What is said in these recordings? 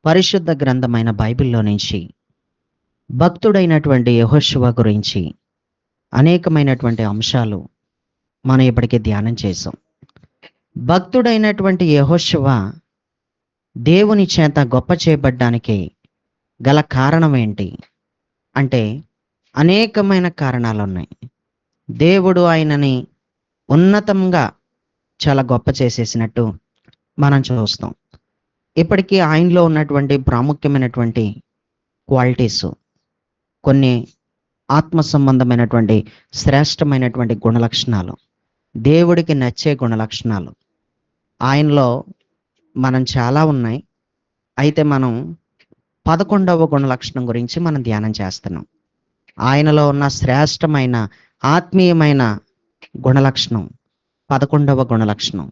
పరిశుద్ధ గ్రంథమైన బైబిల్లో నుంచి భక్తుడైనటువంటి యెహోషువ గురించి అనేకమైనటువంటి అంశాలు మనం ఇప్పటికే ధ్యానం చేసాం. భక్తుడైనటువంటి యెహోషువ దేవుని చేత గొప్ప చేయబడ్డానికి గల కారణం ఏంటి అంటే అనేకమైన కారణాలు ఉన్నాయి. దేవుడు ఆయనని ఉన్నతంగా చాలా గొప్ప చేసేసినట్టు మనం చూస్తాం. ఇప్పటికీ ఆయనలో ఉన్నటువంటి ప్రాముఖ్యమైనటువంటి క్వాలిటీస్, కొన్ని ఆత్మ సంబంధమైనటువంటి శ్రేష్టమైనటువంటి గుణలక్షణాలు, దేవుడికి నచ్చే గుణలక్షణాలు ఆయనలో మనం చాలా ఉన్నాయి. అయితే మనం 11వ గుణలక్షణం గురించి మనం ధ్యానం చేస్తున్నాం. ఆయనలో ఉన్న శ్రేష్టమైన ఆత్మీయమైన గుణలక్షణం 11వ గుణలక్షణం,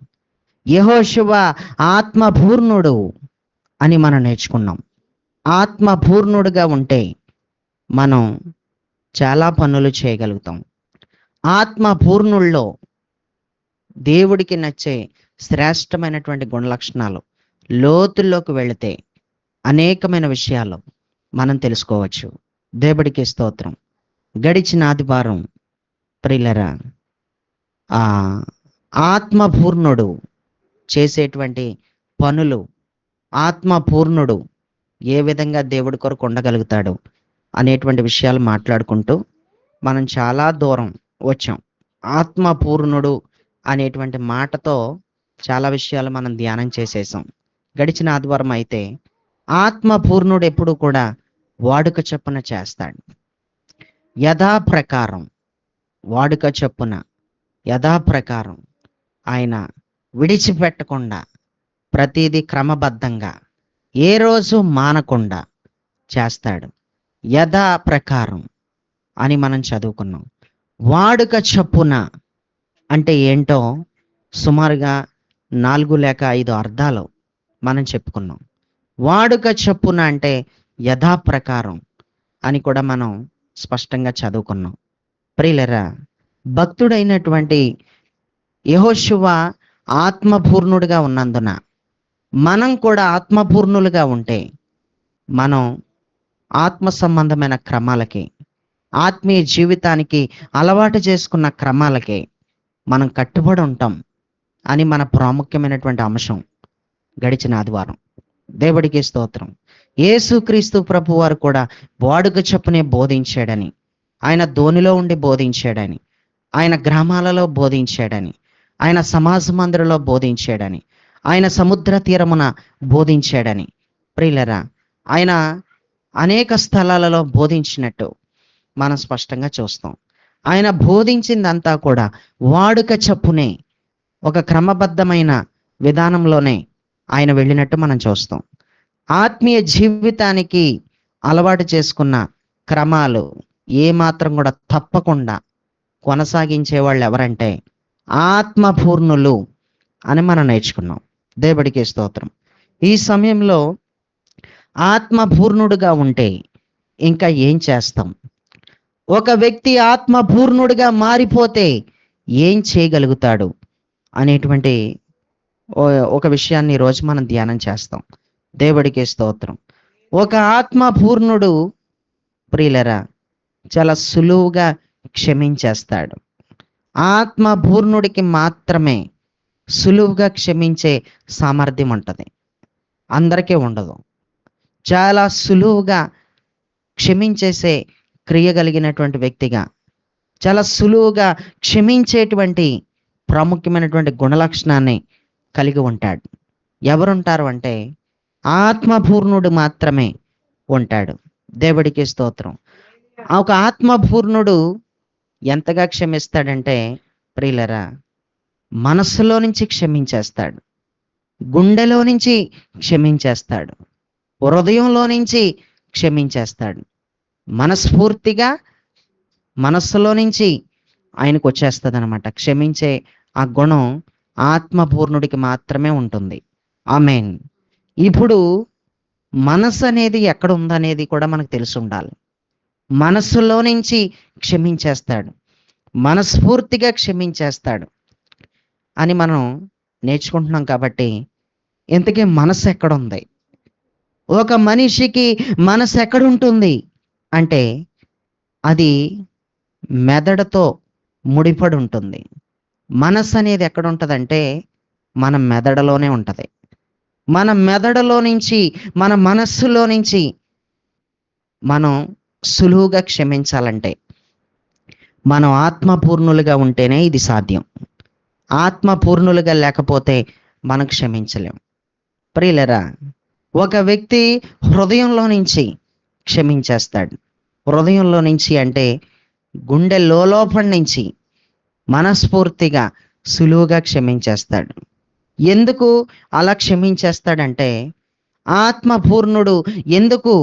యెహోషువ ఆత్మపూర్ణుడు అని మనం నేర్చుకున్నాం. ఆత్మపూర్ణుడుగా ఉంటే మనం చాలా పనులు చేయగలుగుతాం. ఆత్మపూర్ణుల్లో దేవుడికి నచ్చే శ్రేష్టమైనటువంటి గుణలక్షణాలు లోతుల్లోకి వెళితే అనేకమైన విషయాలు మనం తెలుసుకోవచ్చు. దేవుడికి స్తోత్రం. గడిచిన ఆదివారం ప్రియులరా, ఆత్మపూర్ణుడు చేసేటువంటి పనులు, ఆత్మపూర్ణుడు ఏ విధంగా దేవుడి కొరకు ఉండగలుగుతాడు అనేటువంటి విషయాలు మాట్లాడుకుంటూ మనం చాలా దూరం వచ్చాం. ఆత్మపూర్ణుడు అనేటువంటి మాటతో చాలా విషయాలు మనం ధ్యానం చేసేసాం. గడిచిన ఆదివారం అయితే ఆత్మపూర్ణుడు ఎప్పుడు కూడా వాడుక చొప్పున చేస్తాడు. యథాప్రకారం వాడుక చొప్పున యథాప్రకారం ఆయన విడిచిపెట్టకుండా ప్రతిదీ క్రమబద్ధంగా ఏ రోజు మానకుండా చేస్తాడు. యథా ప్రకారం అని మనం చదువుకున్నాం. వాడుక చొప్పున అంటే ఏంటో సుమారుగా 4 లేక 5 అర్థాలు మనం చెప్పుకున్నాం. వాడుక చొప్పున అంటే యథాప్రకారం అని కూడా మనం స్పష్టంగా చదువుకున్నాం. ప్రియులరా, భక్తుడైనటువంటి యెహోషువ ఆత్మపూర్ణుడిగా ఉన్నందున మనం కూడా ఆత్మపూర్ణులుగా ఉంటే మనం ఆత్మ సంబంధమైన క్రమాలకి, ఆత్మీయ జీవితానికి అలవాటు చేసుకున్న క్రమాలకి మనం కట్టుబడి ఉంటాం అని మన ప్రాముఖ్యమైనటువంటి అంశం గడిచిన ఆదివారం. దేవుడికి స్తోత్రం. యేసుక్రీస్తు ప్రభు వారు కూడా వాడుక చొప్పునే బోధించాడని, ఆయన ధోనిలో ఉండి బోధించాడని, ఆయన గ్రామాలలో బోధించాడని, ఆయన సమాజ మందిరంలో బోధించాడని, ఆయన సముద్ర తీరమున బోధించాడని, ప్రియులరా, ఆయన అనేక స్థలాలలో బోధించినట్టు మనం స్పష్టంగా చూస్తాం. ఆయన బోధించిందంతా కూడా వాడుక చొప్పునే, ఒక క్రమబద్ధమైన విధానంలోనే ఆయన వెళ్ళినట్టు మనం చూస్తాం. ఆత్మీయ జీవితానికి అలవాటు చేసుకున్న క్రమాలు ఏమాత్రం కూడా తప్పకుండా కొనసాగించే వాళ్ళు ఎవరంటే ఆత్మపూర్ణులు అని మనం నేర్చుకున్నాం. దేవుడికి స్తోత్రం. ఈ సమయంలో ఆత్మపూర్ణుడుగా ఉంటే ఇంకా ఏం చేస్తాం? ఒక వ్యక్తి ఆత్మపూర్ణుడిగా మారిపోతే ఏం చేయగలుగుతాడు అనేటువంటి ఒక విషయాన్ని ఈరోజు మనం ధ్యానం చేస్తాం. దేవుడికి స్తోత్రం. ఒక ఆత్మపూర్ణుడు ప్రియులరా చాలా సులువుగా క్షమించేస్తాడు. ఆత్మపూర్ణుడికి మాత్రమే సులువుగా క్షమించే సామర్థ్యం ఉంటుంది, అందరికీ ఉండదు. చాలా సులువుగా క్షమించేసే క్రియ కలిగినటువంటి వ్యక్తిగా, చాలా సులువుగా క్షమించేటువంటి ప్రాముఖ్యమైనటువంటి గుణలక్షణాన్ని కలిగి ఉంటాడు. ఎవరుంటారు అంటే ఆత్మపూర్ణుడు మాత్రమే ఉంటాడు. దేవుడికి స్తోత్రం. ఒక ఆత్మపూర్ణుడు ఎంతగా క్షమిస్తాడంటే ప్రియులరా, మనస్సులో నుంచి క్షమించేస్తాడు, గుండెలో నుంచి క్షమించేస్తాడు, హృదయంలో నుంచి క్షమించేస్తాడు. మనస్ఫూర్తిగా మనస్సులో నుంచి ఆయనకు వచ్చేస్తుంది అనమాట. క్షమించే ఆ గుణం ఆత్మపూర్ణుడికి మాత్రమే ఉంటుంది. ఆమేన్. ఇప్పుడు మనసు అనేది ఎక్కడ ఉందనేది కూడా మనకు తెలిసి ఉండాలి. మనస్సులో నుంచి క్షమించేస్తాడు, మనస్ఫూర్తిగా క్షమించేస్తాడు అని మనం నేర్చుకుంటున్నాం. కాబట్టి ఇంతకీ మనసు ఎక్కడ ఉంది? ఒక మనిషికి మనసు ఎక్కడుంటుంది అంటే అది మెదడుతో ముడిపడి ఉంటుంది. మనసు అనేది ఎక్కడుంటదంటే మన మెదడులోనే ఉంటది. మన మెదడులో నుంచి, మన మనస్సులో నుంచి మనం సులువుగా క్షమించాలంటే మనం ఆత్మపూర్ణులుగా ఉంటేనే ఇది సాధ్యం. ఆత్మపూర్ణులుగా లేకపోతే మనం క్షమించలేం. ప్రియులరా, ఒక వ్యక్తి హృదయంలో నుంచి క్షమించేస్తాడు. హృదయంలో నుంచి అంటే గుండె లోలోపల నుంచి మనస్ఫూర్తిగా సులువుగా క్షమించేస్తాడు. ఎందుకు అలా క్షమించేస్తాడంటే ఆత్మపూర్ణుడు ఎందుకు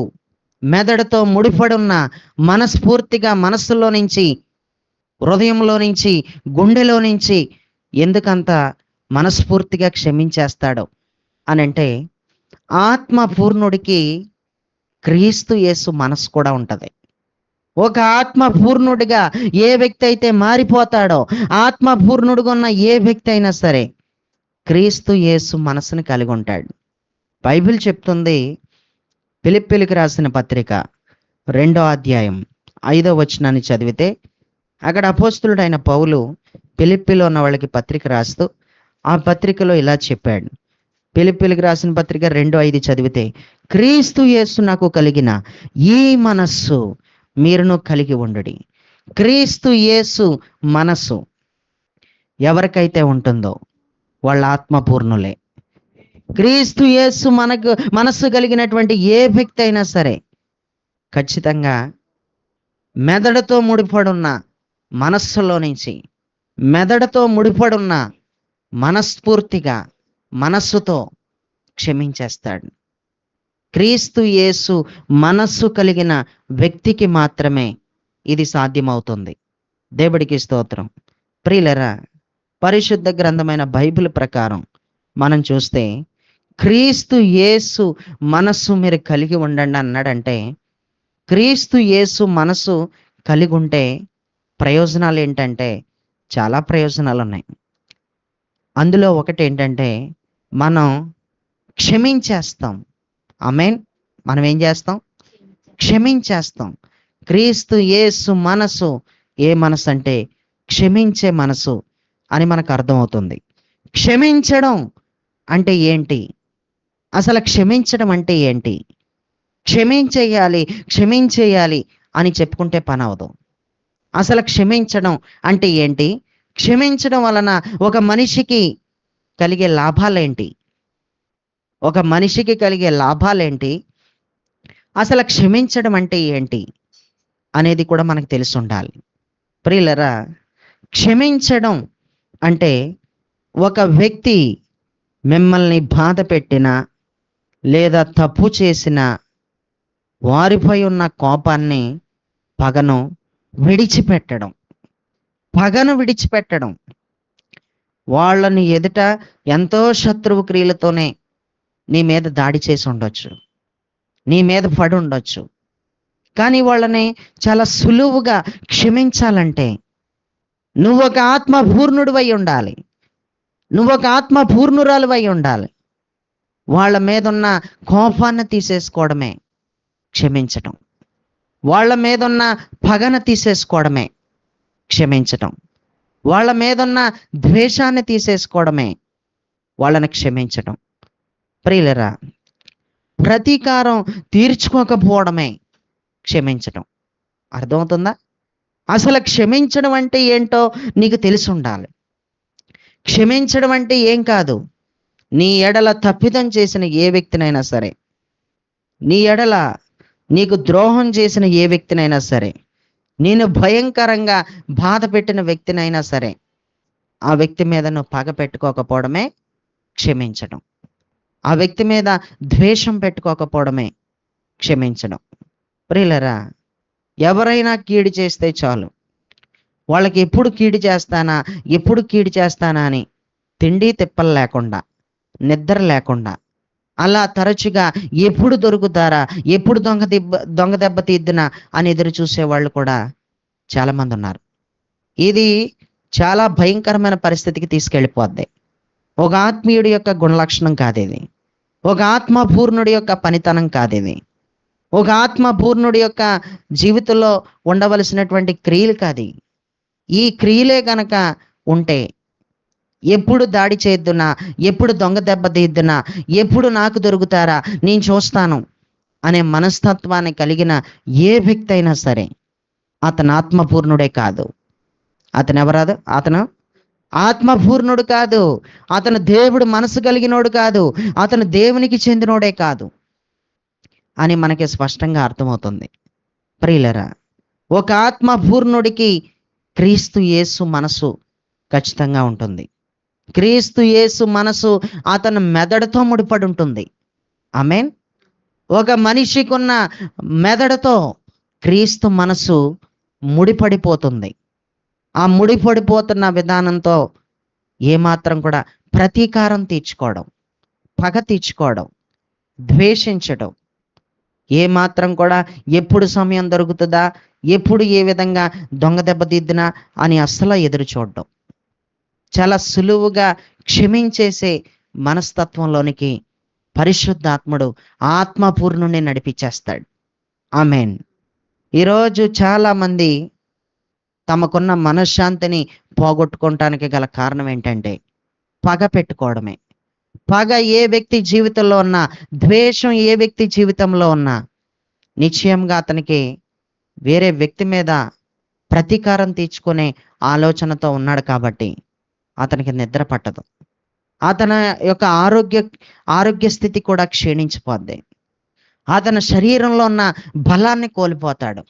మెదడుతో ముడిపడున్న మనస్ఫూర్తిగా మనస్సులో నుంచి, హృదయంలో నుంచి, గుండెలో నుంచి ఎందుకంత మనస్ఫూర్తిగా క్షమించేస్తాడో అనంటే ఆత్మపూర్ణుడికి క్రీస్తు యేసు మనసు కూడా ఉంటది. ఒక ఆత్మపూర్ణుడిగా ఏ వ్యక్తి అయితే మారిపోతాడో, ఆత్మపూర్ణుడుగా ఉన్న ఏ వ్యక్తి అయినా సరే క్రీస్తు యేసు మనసుని కలిగి ఉంటాడు. బైబిల్ చెప్తుంది, ఫిలిప్పీయులకు రాసిన పత్రిక 2వ అధ్యాయం 5వ వచనాన్ని చదివితే అక్కడ అపోస్తలుడైన పౌలు ఫిలిప్పీలో ఉన్న వాళ్ళకి పత్రిక రాస్తూ ఆ పత్రికలో ఇలా చెప్పాడు. ఫిలిప్పీయులకు రాసిన పత్రిక 2:5 చదివితే, క్రీస్తు యేసు నాకు కలిగిన ఈ మనస్సు మీరును కలిగి ఉండుడి. క్రీస్తు యేసు మనస్సు ఎవరికైతే ఉంటుందో వాళ్ళ ఆత్మపూర్ణులే. క్రీస్తు యేసు మనస్సు కలిగినటువంటి ఏ వ్యక్తి అయినా సరే ఖచ్చితంగా మెదడుతో ముడిపడున్న మనస్సులో నుంచి, మెదడుతో ముడిపడున్న మనస్ఫూర్తిగా మనస్సుతో క్షమించేస్తాడు. క్రీస్తు యేసు మనస్సు కలిగిన వ్యక్తికి మాత్రమే ఇది సాధ్యమవుతుంది. దేవుడికి స్తోత్రం. ప్రియులరా, పరిశుద్ధ గ్రంథమైన బైబిల్ ప్రకారం మనం చూస్తే క్రీస్తు యేసు మనస్సు మీరు కలిగి ఉండండి అన్నాడంటే, క్రీస్తు యేసు మనసు కలిగి ఉంటే ప్రయోజనాలు ఏంటంటే చాలా ప్రయోజనాలు ఉన్నాయి. అందులో ఒకటి ఏంటంటే మనం క్షమించేస్తాం. ఆమేన్. మనం ఏం చేస్తాం? క్షమించేస్తాం. క్రీస్తు యేసు మనసు ఏ మనసు అంటే క్షమించే మనసు అని మనకు అర్థమవుతుంది. క్షమించడం అంటే ఏంటి? అసలు క్షమించడం అంటే ఏంటి? క్షమించేయాలి అని చెప్పుకుంటే పని అవదు. అసలు క్షమించడం అంటే ఏంటి? క్షమించడం వలన ఒక మనిషికి కలిగే లాభాలేంటి? ఒక మనిషికి కలిగే లాభాలేంటి? అసలు క్షమించడం అంటే ఏంటి అనేది కూడా మనకు తెలిసి ఉండాలి. ప్రియులరా, క్షమించడం అంటే ఒక వ్యక్తి మిమ్మల్ని బాధ పెట్టినా లేదా తప్పు చేసినా వారిపై ఉన్న కోపాన్ని, పగను విడిచిపెట్టడం. పగను విడిచిపెట్టడం. వాళ్ళని ఎదుట ఎంతో శత్రువు క్రియలతోనే నీ మీద దాడి చేసి ఉండొచ్చు, నీ మీద పడి ఉండొచ్చు. కానీ వాళ్ళని చాలా సులువుగా క్షమించాలంటే నువ్వు ఒక ఆత్మపూర్ణుడివై ఉండాలి. నువ్వు ఒక ఆత్మపూర్ణురాలువై ఉండాలి. వాళ్ళ మీద ఉన్న కోపాన్ని తీసేసుకోవడమే క్షమించటం. వాళ్ళ మీద ఉన్న పగను తీసేసుకోవడమే క్షమించటం. వాళ్ళ మీద ఉన్న ద్వేషాన్ని తీసేసుకోవడమే వాళ్ళని క్షమించటం. ప్రియులరా, ప్రతీకారం తీర్చుకోకపోవడమే క్షమించటం. అర్థమవుతుందా? అసలు క్షమించడం అంటే ఏంటో నీకు తెలిసి ఉండాలి. క్షమించడం అంటే ఏం కాదు, నీ ఎడల తప్పిదం చేసిన ఏ వ్యక్తినైనా సరే, నీ ఎడల నీకు ద్రోహం చేసిన ఏ వ్యక్తినైనా సరే, నేను భయంకరంగా బాధ పెట్టిన వ్యక్తినైనా సరే, ఆ వ్యక్తి మీద నువ్వు పగ పెట్టుకోకపోవడమే క్షమించడం. ఆ వ్యక్తి మీద ద్వేషం పెట్టుకోకపోవడమే క్షమించడం. ప్రియులరా, ఎవరైనా కీడు చేస్తే చాలు, వాళ్ళకి ఎప్పుడు కీడు చేస్తానా అని తిండి తిప్పలు లేకుండా, నిద్ర లేకుండా, అలా తరచుగా ఎప్పుడు దొరుకుతారా, ఎప్పుడు దొంగ దెబ్బ తీద్దునా అని ఎదురు చూసేవాళ్ళు కూడా చాలామంది ఉన్నారు. ఇది చాలా భయంకరమైన పరిస్థితికి తీసుకెళ్ళిపోద్ది. ఒక ఆత్మీయుడి యొక్క గుణలక్షణం కాదు ఇది. ఒక ఆత్మపూర్ణుడి యొక్క పనితనం కాదు ఇది. ఒక ఆత్మపూర్ణుడి యొక్క జీవితంలో ఉండవలసినటువంటి క్రియలు కాదు. ఈ క్రియలే గనక ఉంటే ఎప్పుడు దాడి చేద్దునా, ఎప్పుడు దొంగ దెబ్బ తీద్దునా, ఎప్పుడు నాకు దొరుకుతారా, నేను చూస్తాను అనే మనస్తత్వాన్ని కలిగిన ఏ వ్యక్తి అయినా సరే అతను ఆత్మపూర్ణుడే కాదు. అతను ఆత్మపూర్ణుడు కాదు. అతను దేవుడు మనసు కలిగినోడు కాదు. అతను దేవునికి చెందినోడే కాదు అని మనకి స్పష్టంగా అర్థమవుతుంది. ప్రియులరా, ఒక ఆత్మపూర్ణుడికి క్రీస్తు యేసు మనసు ఖచ్చితంగా ఉంటుంది. క్రీస్తు యేసు మనసు అతని మెదడుతో ముడిపడి ఉంటుంది. ఆమేన్. ఒక మనిషికున్న మెదడుతో క్రీస్తు మనసు ముడిపడిపోతుంది. ఆ ముడిపడిపోతున్న విధానంతో ఏమాత్రం కూడా ప్రతీకారం తీర్చుకోవడం, పగ తీర్చుకోవడం, ద్వేషించడం, ఏమాత్రం కూడా ఎప్పుడు సమయం దొరుకుతుందా, ఎప్పుడు ఏ విధంగా దొంగ దెబ్బతిద్దునా అని అస్సలు ఎదురు చూడడం, చాలా సులువుగా క్షమించేసే మనస్తత్వంలోనికి పరిశుద్ధాత్ముడు ఆత్మపూర్ణుని నడిపించేస్తాడు. ఆమేన్. ఈరోజు చాలామంది తమకున్న మనశ్శాంతిని పోగొట్టుకోవటానికి గల కారణం ఏంటంటే పగ పెట్టుకోవడమే. పగ ఏ వ్యక్తి జీవితంలో ఉన్నా, ద్వేషం ఏ వ్యక్తి జీవితంలో ఉన్నా నిశ్చయంగా అతనికి వేరే వ్యక్తి మీద ప్రతీకారం తీర్చుకునే ఆలోచనతో ఉన్నాడు కాబట్టి అతనికి నిద్ర పట్టదు. అతని యొక్క ఆరోగ్య స్థితి కూడా క్షీణించిపోద్ది. అతని శరీరంలో ఉన్న బలాన్ని కోల్పోతాడు.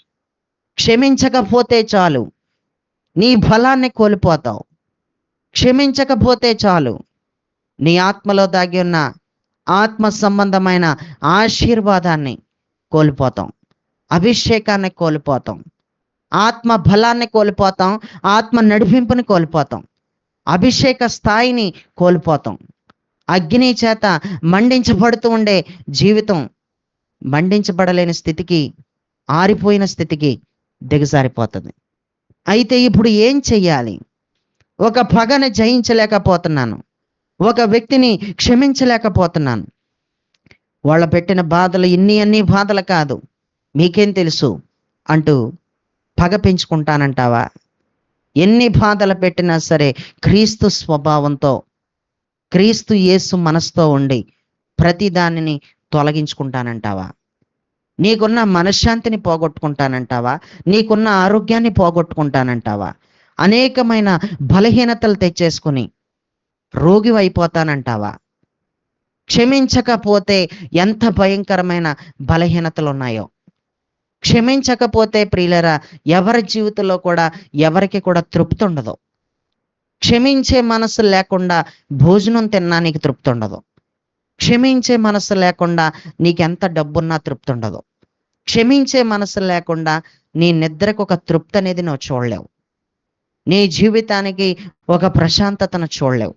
క్షమించకపోతే చాలు నీ బలాన్ని కోల్పోతావు. క్షమించకపోతే చాలు నీ ఆత్మలో దాగి ఉన్న ఆత్మ సంబంధమైన ఆశీర్వాదాన్ని కోల్పోతాం, అభిషేకాన్ని కోల్పోతాం, ఆత్మ బలాన్ని కోల్పోతాం, ఆత్మ నడిపింపుని కోల్పోతాం, అభిషేక స్థాయిని కోల్పోతాం. అగ్ని చేత మండించబడుతూ ఉండే జీవితం మండించబడలేని స్థితికి, ఆరిపోయిన స్థితికి దిగజారిపోతుంది. అయితే ఇప్పుడు ఏం చెయ్యాలి? ఒక పగని జయించలేకపోతున్నాను, ఒక వ్యక్తిని క్షమించలేకపోతున్నాను, వాళ్ళ పెట్టిన బాధలు అన్ని బాధలు కాదు, మీకేం తెలుసు అంటూ పగ పెంచుకుంటానంటావా? ఎన్ని బాధలు పెట్టినా సరే క్రీస్తు స్వభావంతో, క్రీస్తు యేసు మనసుతో ఉండి ప్రతి దానిని తొలగించుకుంటానంటావా? నీకున్న మనశ్శాంతిని పోగొట్టుకుంటానంటావా? నీకున్న ఆరోగ్యాన్ని పోగొట్టుకుంటానంటావా? అనేకమైన బలహీనతలు తెచ్చేసుకుని రోగి అయిపోతానంటావా? క్షమించకపోతే ఎంత భయంకరమైన బలహీనతలు ఉన్నాయో. క్షమించకపోతే ప్రియులరా, ఎవరి జీవితంలో కూడా ఎవరికి కూడా తృప్తి ఉండదు. క్షమించే మనసు లేకుండా భోజనం తిన్నా నీకు తృప్తి ఉండదు. క్షమించే మనసు లేకుండా నీకెంత డబ్బున్నా తృప్తి ఉండదు. క్షమించే మనసు లేకుండా నీ నిద్రకు ఒక తృప్తి అనేది నువ్వు చూడలేవు. నీ జీవితానికి ఒక ప్రశాంతతను చూడలేవు.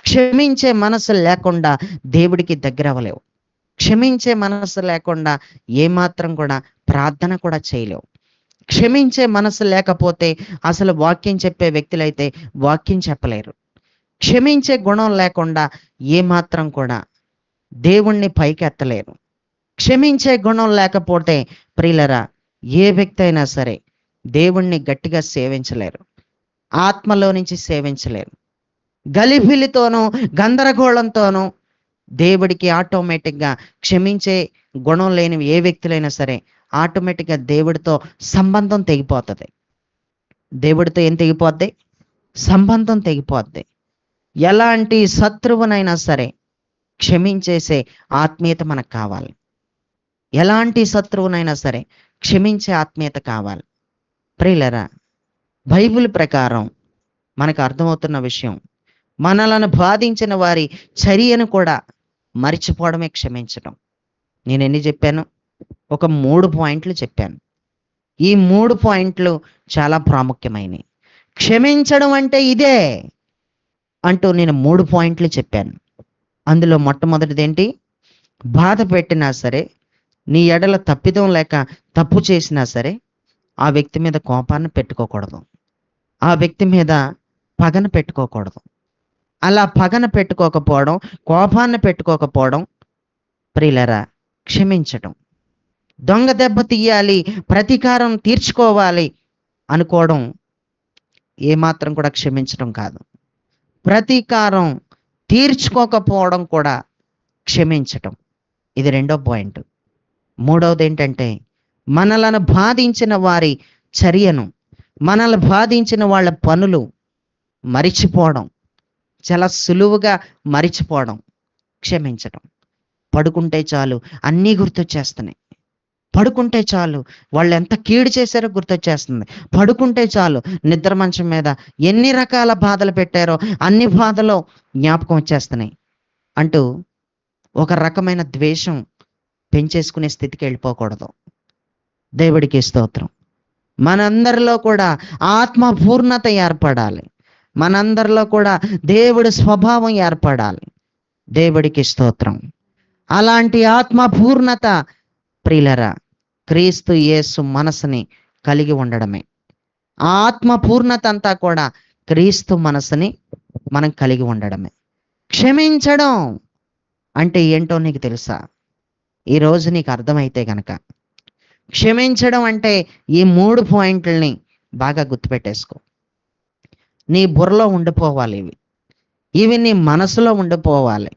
క్షమించే మనసు లేకుండా దేవుడికి దగ్గర అవ్వలేవు. క్షమించే మనసు లేకుండా ఏమాత్రం కూడా ప్రార్థన కూడా చేయలేవు. క్షమించే మనసు లేకపోతే అసలు వాక్యం చెప్పే వ్యక్తులైతే వాక్యం చెప్పలేరు. క్షమించే గుణం లేకుండా ఏమాత్రం కూడా దేవుణ్ణి పైకి ఎత్తలేరు. క్షమించే గుణం లేకపోతే ప్రియులరా, ఏ వ్యక్తి అయినా సరే దేవుణ్ణి గట్టిగా సేవించలేరు, ఆత్మలో నుంచి సేవించలేరు. గలిబిలితోనూ గందరగోళంతోనూ దేవుడికి ఆటోమేటిక్గా క్షమించే గుణం లేని ఏ వ్యక్తులైనా సరే ఆటోమేటిక్గా దేవుడితో సంబంధం తెగిపోతుంది. దేవుడితో ఏం తెగిపోద్ది? సంబంధం తెగిపోద్ది. ఎలాంటి శత్రువునైనా సరే క్షమించేసే ఆత్మీయత మనకు కావాలి. ఎలాంటి శత్రువునైనా సరే క్షమించే ఆత్మీయత కావాలి. ప్రియులరా, బైబిల్ ప్రకారం మనకు అర్థమవుతున్న విషయం, మనలను బాధించిన వారి చర్యను కూడా మరిచిపోవడమే క్షమించడం. నేను ఎన్ని చెప్పాను? ఒక 3 పాయింట్లు చెప్పాను. ఈ 3 పాయింట్లు చాలా ప్రాముఖ్యమైనవి. క్షమించడం అంటే ఇదే అంటూ నేను 3 పాయింట్లు చెప్పాను. అందులో మొట్టమొదటిది ఏంటి? బాధ పెట్టినా సరే, నీ ఎడల తప్పిదం లేక తప్పు చేసినా సరే ఆ వ్యక్తి మీద కోపాన్ని పెట్టుకోకూడదు, ఆ వ్యక్తి మీద పగన పెట్టుకోకూడదు. అలా పగన పెట్టుకోకపోవడం, కోపాన్ని పెట్టుకోకపోవడం ప్రియులరా, క్షమించటం. దొంగ దెబ్బ తీయాలి, ప్రతీకారం తీర్చుకోవాలి అనుకోవడం ఏమాత్రం కూడా క్షమించడం కాదు. ప్రతీకారం తీర్చుకోకపోవడం కూడా క్షమించటం. ఇది రెండో పాయింట్. మూడవది ఏంటంటే, మనలను బాధించిన వారి చర్యను, మనల్ని బాధించిన వాళ్ళ పనులు మరిచిపోవడం, చాలా సులువుగా మరిచిపోవడం, క్షమించటం. పడుకుంటే చాలు అన్నీ గుర్తొచ్చేస్తున్నాయి. పడుకుంటే చాలు వాళ్ళు ఎంత కీడు చేశారో గుర్తొచ్చేస్తుంది. పడుకుంటే చాలు నిద్ర మంచం మీద ఎన్ని రకాల బాధలు పెట్టారో అన్ని బాధలు జ్ఞాపకం వచ్చేస్తున్నాయి అంటూ ఒక రకమైన ద్వేషం పెంచేసుకునే స్థితికి వెళ్ళిపోకూడదు. దేవుడికి స్తోత్రం. మనందరిలో కూడా ఆత్మ పూర్ణత ఏర్పడాలి. మనందరిలో కూడా దేవుడి స్వభావం ఏర్పడాలి. దేవుడికి స్తోత్రం. అలాంటి ఆత్మ పూర్ణత ప్రియులరా, క్రీస్తు యేసు మనసుని కలిగి ఉండడమే. ఆ ఆత్మ పూర్ణత అంతా కూడా క్రీస్తు మనసుని మనం కలిగి ఉండడమే. క్షమించడం అంటే ఏంటో నీకు తెలుసా? ఈరోజు నీకు అర్థమైతే గనక, క్షమించడం అంటే ఈ 3 పాయింట్లని బాగా గుర్తుపెట్టేసుకో. నీ బుర్రలో ఉండిపోవాలి ఇవి. ఇవి నీ మనసులో ఉండిపోవాలి.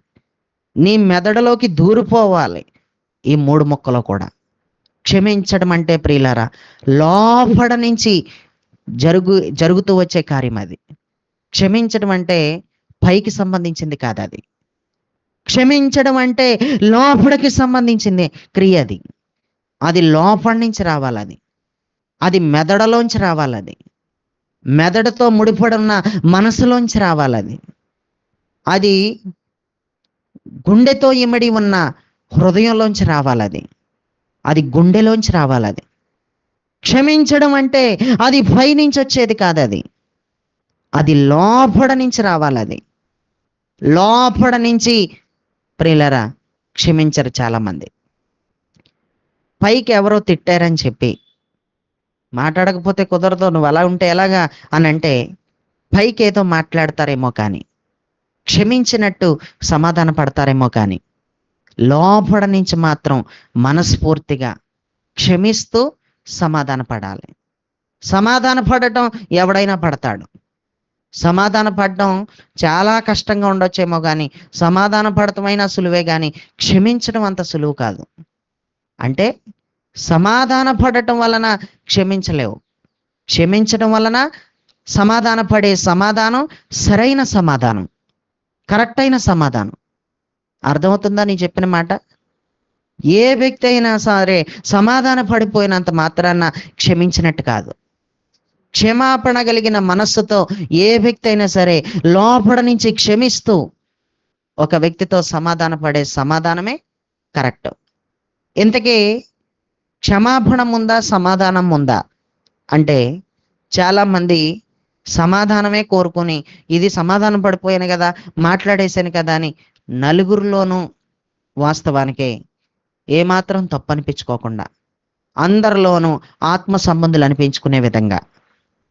నీ మెదడులోకి దూరిపోవాలి ఈ 3 ముక్కలు కూడా. క్షమించడం అంటే ప్రియులారా, లోపల నుంచి జరుగుతూ వచ్చే కార్యం అది. క్షమించడం అంటే పైకి సంబంధించింది కాదు అది. క్షమించడం అంటే లోపలికి సంబంధించింది క్రియ అది. అది లోపల నుంచి రావాలి. అది మెదడులోంచి రావాలి. మెదడుతో ముడిపడి ఉన్న మనసులోంచి రావాలి. అది గుండెతో ఇమిడి ఉన్న హృదయంలోంచి రావాలి. అది గుండెలోంచి రావాలి. క్షమించడం అంటే అది పైనుంచి వచ్చేది కాదు. అది లోపల నుంచి రావాలి. లోపల నుంచి ప్రియులరా, క్షమించరు చాలామంది. పైకి ఎవరో తిట్టారని చెప్పి మాట్లాడకపోతే కుదరదు, నువ్వు అలా ఉంటే ఎలాగా అని అంటే పైకి ఏదో మాట్లాడతారేమో కానీ, క్షమించినట్టు సమాధాన పడతారేమో కానీ, లోపల నుంచి మాత్రం మనస్ఫూర్తిగా క్షమిస్తూ సమాధాన పడాలి. సమాధాన పడటం ఎవడైనా పడతాడు. సమాధాన పడడం చాలా కష్టంగా ఉండొచ్చేమో కానీ, సమాధాన పడటమైనా సులువే కానీ క్షమించడం అంత సులువు కాదు. అంటే సమాధాన పడటం వలన క్షమించలేవు. క్షమించడం వలన సమాధాన పడే సమాధానం సరైన సమాధానం, కరెక్ట్ అయిన సమాధానం. అర్థమవుతుందా నేను చెప్పిన మాట? ఏ వ్యక్తి అయినా సరే సమాధాన పడిపోయినంత మాత్రాన క్షమించినట్టు కాదు. క్షమాపణ కలిగిన మనస్సుతో ఏ వ్యక్తి అయినా సరే లోపల నుంచి క్షమిస్తూ ఒక వ్యక్తితో సమాధాన పడే సమాధానమే కరెక్ట్. ఇంతకీ క్షమాపణ ఉందా, సమాధానం ఉందా అంటే చాలామంది సమాధానమే కోరుకొని, ఇది సమాధానం పడిపోయాను కదా, మాట్లాడేశాను కదా అని నలుగురిలోనూ వాస్తవానికి ఏమాత్రం తప్పనిపించుకోకుండా అందరిలోనూ ఆత్మ సంబంధులు అనిపించుకునే విధంగా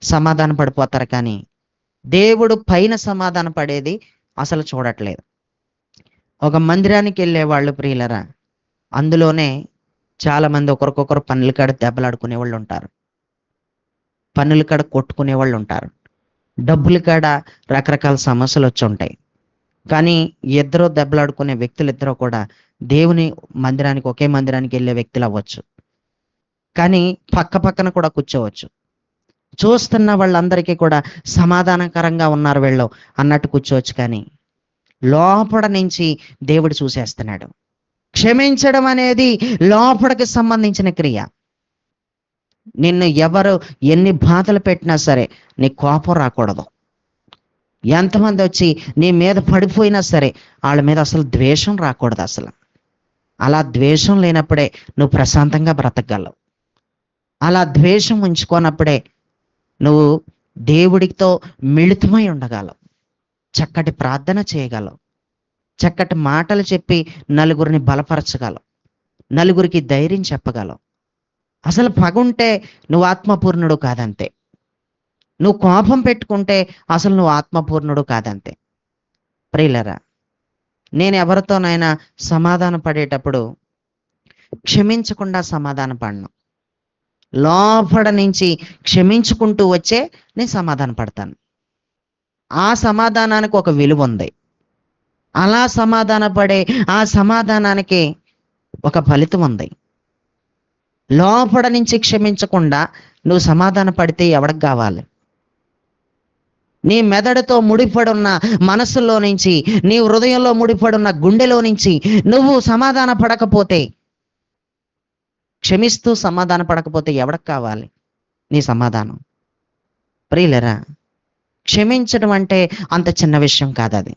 సమాధాన పడిపోతారు. కానీ దేవుడు పైన సమాధాన పడేది అసలు చూడట్లేదు. ఒక మందిరానికి వెళ్ళే వాళ్ళు ప్రియులరా, అందులోనే చాలామంది ఒకరికొకరు పన్నుల కాడ దెబ్బలాడుకునే వాళ్ళు ఉంటారు, పన్నుల కాడ కొట్టుకునే వాళ్ళు ఉంటారు, డబ్బుల కాడ రకరకాల సమస్యలు వచ్చి ఉంటాయి. కానీ ఇద్దరు దెబ్బలాడుకునే వ్యక్తులు ఇద్దరు కూడా దేవుని మందిరానికి, ఒకే మందిరానికి వెళ్ళే వ్యక్తులు అవ్వచ్చు. కానీ పక్క పక్కన కూడా కూర్చోవచ్చు. చూస్తున్న వాళ్ళందరికీ కూడా సమాధానకరంగా ఉన్నారు వీళ్ళు అన్నట్టు కూర్చోవచ్చు. కానీ లోపల నుంచి దేవుడు చూసేస్తున్నాడు. క్షమించడం అనేది లోపలికి సంబంధించిన క్రియ. నిన్ను ఎవరు ఎన్ని బాధలు పెట్టినా సరే నీ కోపం రాకూడదు. ఎంతమంది వచ్చి నీ మీద పడిపోయినా సరే వాళ్ళ మీద అసలు ద్వేషం రాకూడదు. అసలు అలా ద్వేషం లేనప్పుడే నువ్వు ప్రశాంతంగా బ్రతకగలవు. అలా ద్వేషం ఉంచుకోనప్పుడే నువ్వు దేవుడితో మిళితమై ఉండగలవు. చక్కటి ప్రార్థన చేయగలవు. చక్కటి మాటలు చెప్పి నలుగురిని బలపరచగలవు. నలుగురికి ధైర్యం చెప్పగలవు. అసలు పగుంటే నువ్వు ఆత్మపూర్ణుడు కాదంతే. నువ్వు కోపం పెట్టుకుంటే అసలు నువ్వు ఆత్మపూర్ణుడు కాదంతే. ప్రియులరా, నేను ఎవరితోనైనా సమాధాన పడేటప్పుడు క్షమించకుండా సమాధాన పడను. లోపల నుంచి క్షమించుకుంటూ వచ్చే నేను సమాధాన పడతాను. ఆ సమాధానానికి ఒక విలువ ఉంది. అలా సమాధాన పడే ఆ సమాధానానికి ఒక ఫలితం ఉంది. లోపల నుంచి క్షమించకుండా నువ్వు సమాధాన పడితే ఎవడికి కావాలి? నీ మెదడుతో ముడిపడున్న మనసులో నుంచి, నీ హృదయంలో ముడిపడున్న గుండెలో నుంచి నువ్వు సమాధాన పడకపోతే, క్షమిస్తూ సమాధాన పడకపోతే ఎవడికి కావాలి నీ సమాధానం? ప్రియులరా, క్షమించడం అంటే అంత చిన్న విషయం కాదు. అది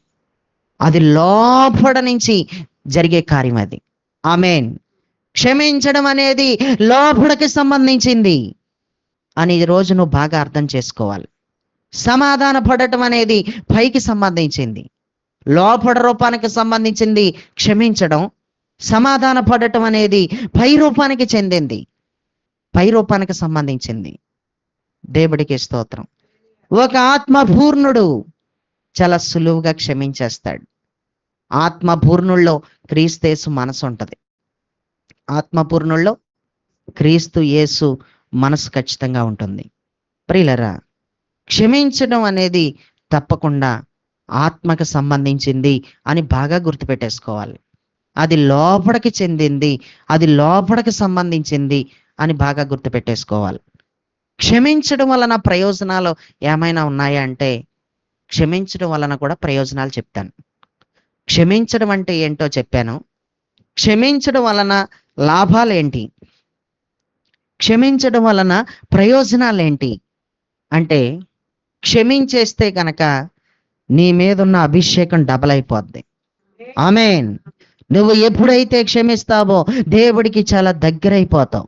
అది లోపల నుంచి జరిగే కార్యం. అది ఆమేన్. క్షమించడం అనేది లోపలికి సంబంధించింది అని ఈ రోజు నువ్వు బాగా అర్థం చేసుకోవాలి. సమాధాన పడటం అనేది పైకి సంబంధించింది. లోపల రూపానికి సంబంధించింది క్షమించడం. సమాధాన పడటం అనేది పై రూపానికి చెందింది, పై రూపానికి సంబంధించింది. దేవుడికి స్తోత్రం. ఒక ఆత్మపూర్ణుడు చాలా సులువుగా క్షమించేస్తాడు. ఆత్మపూర్ణుల్లో క్రీస్తు మనసు ఉంటుంది. ఆత్మపూర్ణుల్లో క్రీస్తు యేసు మనసు ఖచ్చితంగా ఉంటుంది. ప్రియులరా, క్షమించడం అనేది తప్పకుండా ఆత్మకు సంబంధించింది అని బాగా గుర్తుపెట్టేసుకోవాలి. అది లోపలికి చెందింది, అది లోపలికి సంబంధించింది అని బాగా గుర్తుపెట్టేసుకోవాలి. క్షమించడం వలన ప్రయోజనాలు ఏమైనా ఉన్నాయా అంటే, క్షమించడం వలన కూడా ప్రయోజనాలు చెప్తాను. క్షమించడం అంటే ఏంటో చెప్పాను. క్షమించడం వలన లాభాలేంటి, క్షమించడం వలన ప్రయోజనాలేంటి అంటే, క్షమించేస్తే కనుక నీ మీదున్న అభిషేకం డబల్ అయిపోద్ది. ఆమేన్. నువ్వు ఎప్పుడైతే క్షమిస్తావో దేవుడికి చాలా దగ్గరైపోతావు.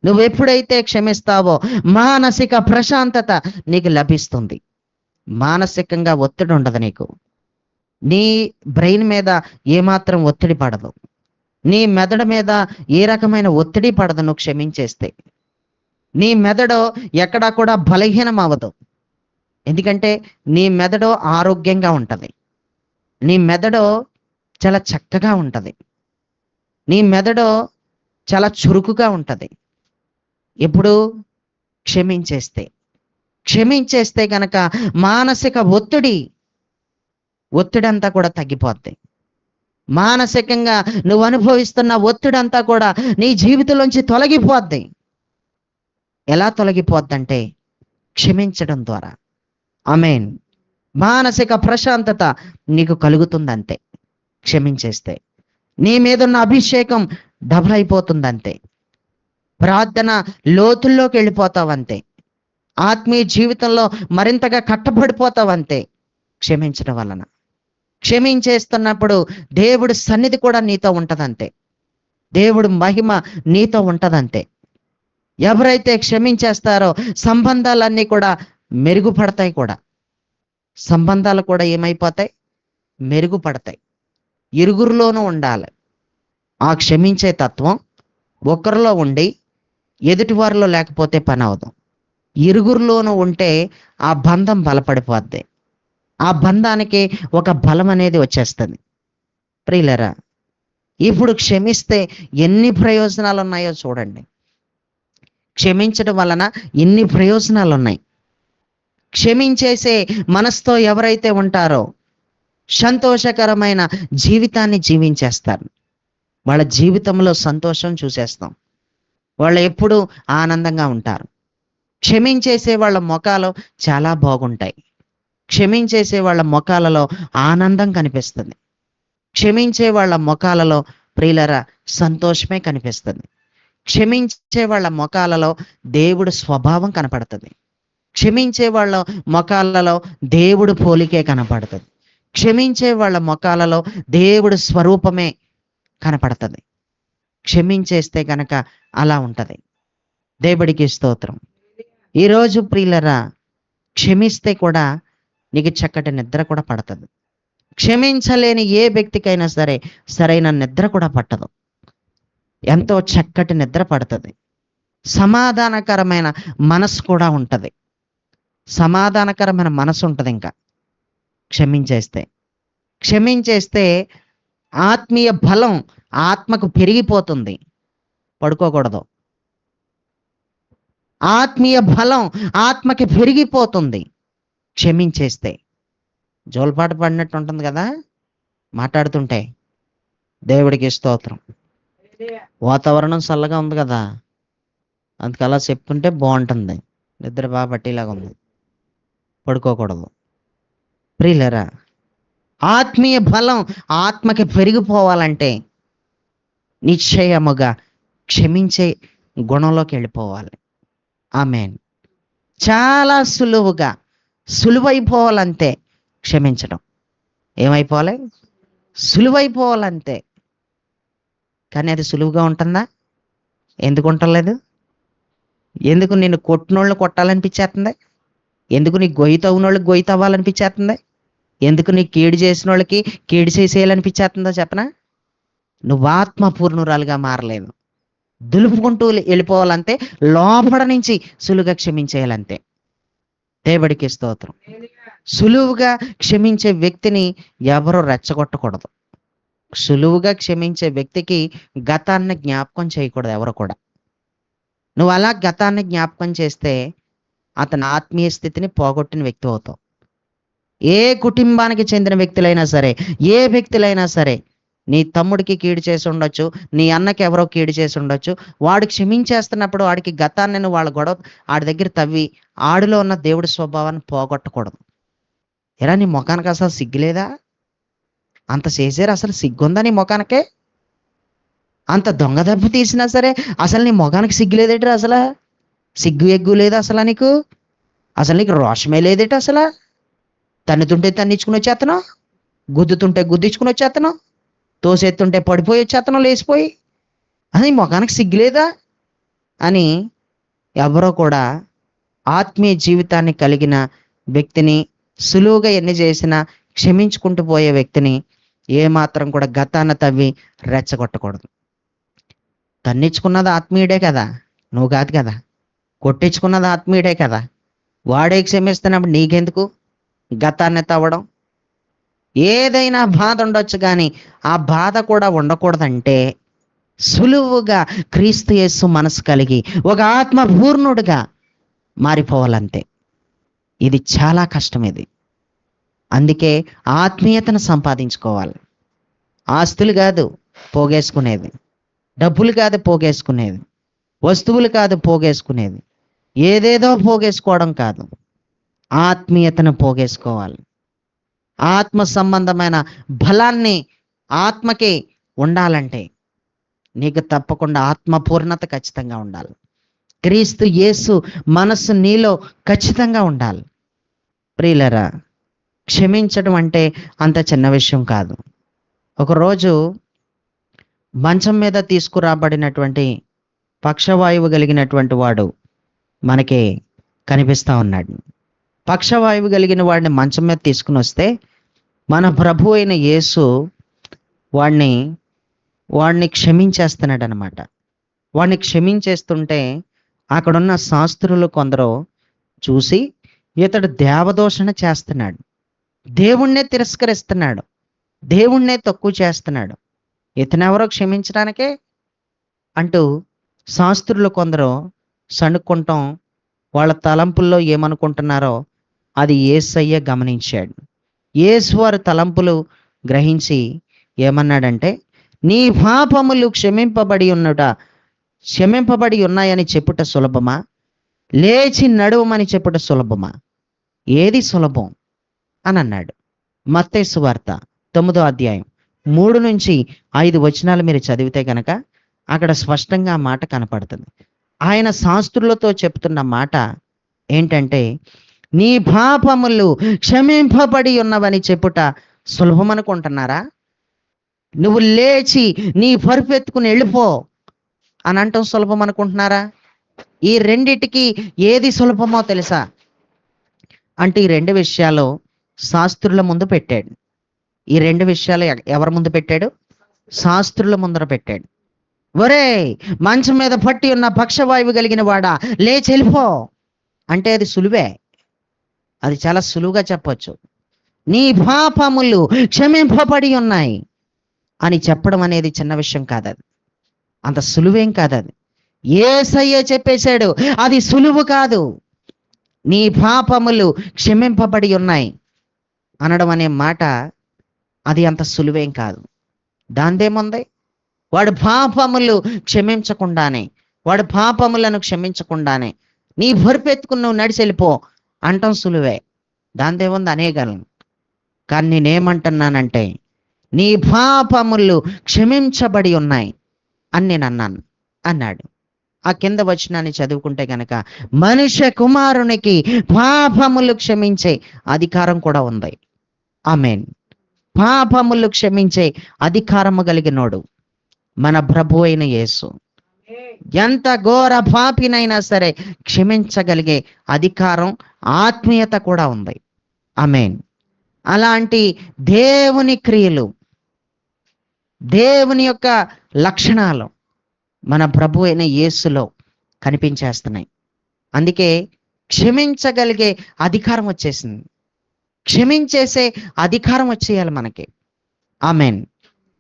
నువ్వు ఎప్పుడైతే క్షమిస్తావో మానసిక ప్రశాంతత నీకు లభిస్తుంది. మానసికంగా ఒత్తిడి ఉండదు నీకు. నీ బ్రెయిన్ మీద ఏమాత్రం ఒత్తిడి పడదు. నీ మెదడు మీద ఏ రకమైన ఒత్తిడి పడదు నువ్వు క్షమించేస్తే. నీ మెదడు ఎక్కడా కూడా బలహీనం అవ్వదు. ఎందుకంటే నీ మెదడు ఆరోగ్యంగా ఉంటుంది. నీ మెదడు చాలా చక్కగా ఉంటుంది. నీ మెదడు చాలా చురుకుగా ఉంటుంది. ఎప్పుడు క్షమించేస్తే. క్షమించేస్తే కనుక మానసిక ఒత్తిడి అంతా కూడా తగ్గిపోద్ది. మానసికంగా నువ్వు అనుభవిస్తున్న ఒత్తిడి అంతా కూడా నీ జీవితంలోంచి తొలగిపోద్ది. ఎలా తొలగిపోద్దంటే క్షమించడం ద్వారా. ఆమేన్. మానసిక ప్రశాంతత నీకు కలుగుతుందంతే క్షమించేస్తే. నీ మీదున్న అభిషేకం డబుల్ అయిపోతుందంతే. ప్రార్థన లోతుల్లోకి వెళ్ళిపోతావంతే. ఆత్మీయ జీవితంలో మరింతగా కట్టబడిపోతావంతే క్షమించడం వలన. క్షమించేస్తున్నప్పుడు దేవుడి సన్నిధి కూడా నీతో ఉంటదంతే. దేవుడి మహిమ నీతో ఉంటదంతే. ఎవరైతే క్షమించేస్తారో సంబంధాలన్నీ కూడా మెరుగుపడతాయి కూడా. సంబంధాలు కూడా ఏమైపోతాయి? మెరుగుపడతాయి. ఇరుగురిలోనూ ఉండాలి ఆ క్షమించే తత్వం. ఒకరిలో ఉండి ఎదుటివారిలో లేకపోతే పని అవదు. ఇరుగురిలోనూ ఉంటే ఆ బంధం బలపడిపోద్ది. ఆ బంధానికి ఒక బలం అనేది వచ్చేస్తుంది. ప్రియులరా, ఇప్పుడు క్షమిస్తే ఎన్ని ప్రయోజనాలు ఉన్నాయో చూడండి. క్షమించడం వలన ఎన్ని ప్రయోజనాలు ఉన్నాయి. క్షమించేసే మనసుతో ఎవరైతే ఉంటారో సంతోషకరమైన జీవితాన్ని జీవించేస్తారు. వాళ్ళ జీవితంలో సంతోషం చూసేస్తాం. వాళ్ళు ఎప్పుడూ ఆనందంగా ఉంటారు. క్షమించేసే వాళ్ళ ముఖాలు చాలా బాగుంటాయి. క్షమించేసే వాళ్ళ ముఖాలలో ఆనందం కనిపిస్తుంది. క్షమించే వాళ్ళ ముఖాలలో ప్రియులరా సంతోషమే కనిపిస్తుంది. క్షమించే వాళ్ళ ముఖాలలో దేవుడు స్వభావం కనపడుతుంది. క్షమించే వాళ్ళ ముఖాలలో దేవుడు పోలికే కనపడుతుంది. క్షమించే వాళ్ళ ముఖాలలో దేవుడు స్వరూపమే కనపడుతుంది. క్షమించేస్తే కనుక అలా ఉంటది. దేవుడికి స్తోత్రం. ఈరోజు ప్రియులరా, క్షమిస్తే కూడా నీకు చక్కటి నిద్ర కూడా పడుతుంది. క్షమించలేని ఏ వ్యక్తికైనా సరే సరైన నిద్ర కూడా పట్టదు. ఎంతో చక్కటి నిద్ర పడుతుంది. సమాధానకరమైన మనసు కూడా ఉంటుంది. సమాధానకరమైన మనసు ఉంటుంది ఇంకా క్షమించేస్తే. క్షమించేస్తే ఆత్మీయ బలం ఆత్మకు పెరిగిపోతుంది, పడుకోకూడదు. ఆత్మీయ బలం ఆత్మకి పెరిగిపోతుంది క్షమించేస్తే. జోలపాట పడినట్టు ఉంటుంది కదా మాట్లాడుతుంటే. దేవుడికి స్తోత్రం. వాతావరణం చల్లగా ఉంది కదా, అందుకు అలా చెప్పుకుంటే బాగుంటుంది. నిద్ర బాగా పట్టేలాగా ఉంది, పడుకోకూడదు. ప్రియులరా, ఆత్మీయ బలం ఆత్మకి పెరిగిపోవాలంటే నిశ్చయముగా క్షమించే గుణంలోకి వెళ్ళిపోవాలి. ఆమేన్. చాలా సులువైపోవాలంతే క్షమించడం. ఏమైపోవాలి? సులువైపోవాలంతే. కానీ అది సులువుగా ఉంటుందా? ఎందుకు ఉండలేదు? ఎందుకు నిన్ను కొట్టినోళ్ళు కొట్టాలనిపించేస్తుంది? ఎందుకు నీ గొయ్యి తవ్వినోళ్ళకి గొయ్యి తవ్వాలనిపించేస్తుంది? ఎందుకు నీ కీడు చేసిన వాళ్ళకి కీడు చేసేయాలనిపించేస్తుందో చెప్పనా? నువ్వు ఆత్మపూర్ణురాలుగా మారలేదు. దులుపుకుంటూ వెళ్ళిపోవాలంతే, లోపల నుంచి సులువుగా క్షమించేయాలంతే. దేవుడికి స్తోత్రం. సులువుగా క్షమించే వ్యక్తిని ఎవరు రెచ్చగొట్టకూడదు. సులువుగా క్షమించే వ్యక్తికి గతాన్ని జ్ఞాపకం చేయకూడదు ఎవరు కూడా. నువ్వు అలా గతాన్ని జ్ఞాపకం చేస్తే అతని ఆత్మీయ స్థితిని పోగొట్టిన వ్యక్తి అవుతావు. ఏ కుటుంబానికి చెందిన వ్యక్తులైనా సరే, ఏ వ్యక్తులైనా సరే, నీ తమ్ముడికి కీడు చేసి ఉండొచ్చు, నీ అన్నకి ఎవరో కీడు చేసి ఉండొచ్చు. వాడు క్షమించేస్తున్నప్పుడు వాడికి గతాన్ని నువ్వు వాళ్ళ గొడవ ఆడి దగ్గర తవ్వి ఆడిలో ఉన్న దేవుడి స్వభావాన్ని పోగొట్టకూడదు. ఎరా నీ ముఖానికి అసలు సిగ్గులేదా? అంత చేసారు, అసలు సిగ్గుందా నీ ముఖానికే? అంత దొంగ దెబ్బ తీసినా సరే అసలు నీ ముఖానికి సిగ్గులేదేట్రా? అసలు సిగ్గు ఎగ్గు లేదు అసలు నీకు? అసలు నీకు రోషమే లేదేట? అసలు తన్నుతుంటే తన్నించుకుని వచ్చేతను, గుద్దుతుంటే గుద్దించుకుని వచ్చేతను, తోసేస్తుంటే పడిపోయి వచ్చేతను లేచిపోయి. అది ముఖానికి సిగ్గులేదా అని ఎవరో కూడా ఆత్మీయ జీవితాన్ని కలిగిన వ్యక్తిని, సులువుగా ఎన్ని చేసినా క్షమించుకుంటూ పోయే వ్యక్తిని ఏమాత్రం కూడా గతాన్న తవ్వి రెచ్చగొట్టకూడదు. తన్నించుకున్నది ఆత్మీయుడే కదా, నువ్వు కాదు కదా. కొట్టించుకున్నది ఆత్మీయుడే కదా, వాడే క్షమిస్తున్నప్పుడు నీకెందుకు గతాన్ని తవ్వడం? ఏదైనా బాధ ఉండొచ్చు కానీ ఆ బాధ కూడా ఉండకూడదంటే సులువుగా క్రీస్తు యేసు మనసు కలిగి ఒక ఆత్మపూర్ణుడిగా మారిపోవాలంతే. ఇది చాలా కష్టం. ఇది అందుకే ఆత్మీయతను సంపాదించుకోవాలి. ఆస్తులు కాదు పోగేసుకునేది, డబ్బులు కాదు పోగేసుకునేది, వస్తువులు కాదు పోగేసుకునేది, ఏదేదో పోగేసుకోవడం కాదు, ఆత్మీయతను పోగేసుకోవాలి. ఆత్మ సంబంధమైన బలాన్ని ఆత్మకి ఉండాలంటే నీకు తప్పకుండా ఆత్మపూర్ణత ఖచ్చితంగా ఉండాలి. క్రీస్తు యేసు మనస్సు నీలో ఖచ్చితంగా ఉండాలి. ప్రియులరా, క్షమించడం అంటే అంత చిన్న విషయం కాదు. ఒకరోజు మంచం మీద తీసుకురాబడినటువంటి పక్షవాయువు కలిగినటువంటి వాడు మనకి కనిపిస్తూ ఉన్నాడు. పక్షవాయువు కలిగిన వాడిని మంచం మీద తీసుకుని వస్తే మన ప్రభు అయిన యేసు వాడిని క్షమించేస్తున్నాడు అనమాట. వాడిని క్షమించేస్తుంటే అక్కడున్న శాస్త్రులు కొందరు చూసి ఇతడు దేవదూషణ చేస్తున్నాడు, దేవుణ్ణే తిరస్కరిస్తున్నాడు, దేవుణ్ణే తక్కువ చేస్తున్నాడు, ఇతనెవరో క్షమించడానికే అంటూ శాస్త్రులు కొందరు సణుక్కుంటాం. వాళ్ళ తలంపుల్లో ఏమనుకుంటున్నారో అది యేసయ్య గమనించాడు. యేసు వారి తలంపులు గ్రహించి ఏమన్నాడంటే, నీ పాపములు క్షమింపబడి ఉన్నాయని చెప్పుట సులభమా, లేచి నడువమని చెప్పుట సులభమా? ఏది సులభం అని అన్నాడు. మత్తయి సువార్త 9వ అధ్యాయం 3-5 వచనాలు మీరు చదివితే కనుక అక్కడ స్పష్టంగా ఆ మాట కనపడుతుంది. ఆయన శాస్త్రులతో చెప్తున్న మాట ఏంటంటే, నీ పాపములు క్షమింపబడి ఉన్నవని చెప్పుట సులభం అనుకుంటున్నారా? నువ్వు లేచి నీ పరుపు ఎత్తుకుని వెళ్ళిపో అని అంటాం సులభం అనుకుంటున్నారా? ఈ రెండిటికి ఏది సులభమో తెలుసా? అంటే ఈ రెండు విషయాలు శాస్త్రుల ముందు పెట్టాడు. ఈ రెండు విషయాలు ఎవరి ముందు పెట్టాడు? శాస్త్రుల ముందర పెట్టాడు. ఒరే మంచం మీద పట్టి ఉన్న పక్షవాయువు కలిగిన వాడా, లేచి వెళ్ళిపో అంటే అది సులువే, అది చాలా సులువుగా చెప్పొచ్చు. నీ పాపములు క్షమింపబడి ఉన్నాయి. అని చెప్పడం అనేది చిన్న విషయం కాదు. అది అంత సులువేం కాదు. అది యేసయ్యే చెప్పేశాడు, అది సులువు కాదు. నీ పాపములు క్షమింపబడి ఉన్నాయి అనడం అనే మాట అది అంత సులువేం కాదు. దాందేముంది? వాడు పాపములు క్షమించకుండానే, వాడు పాపములను క్షమించకుండానే నీ బరుపెత్తుకుని నువ్వు నడిచి వెళ్ళిపో అంటం సులువే. దాందేముంది? అనేయగలను. కానీ నేనేమంటున్నానంటే నీ పాపములు క్షమించబడి ఉన్నాయి అని నేను అన్నాడు. ఆ కింద వచనాన్ని చదువుకుంటే గనక మనుష్య కుమారునికి పాపములు క్షమించే అధికారం కూడా ఉంది. ఆమేన్. పాపములు క్షమించే అధికారము కలిగినోడు మన ప్రభు అయిన యేసు. ఎంత ఘోర పాపినైనా సరే క్షమించగలిగే అధికారం, ఆత్మీయత కూడా ఉంది. ఆమేన్. అలాంటి దేవుని క్రియలు, దేవుని యొక్క లక్షణాలు మన ప్రభు అయిన యేసులో కనిపించేస్తున్నాయి. అందుకే క్షమించగలిగే అధికారం వచ్చేసింది. క్షమించేసే అధికారం వచ్చేయాలి మనకి. ఆమేన్.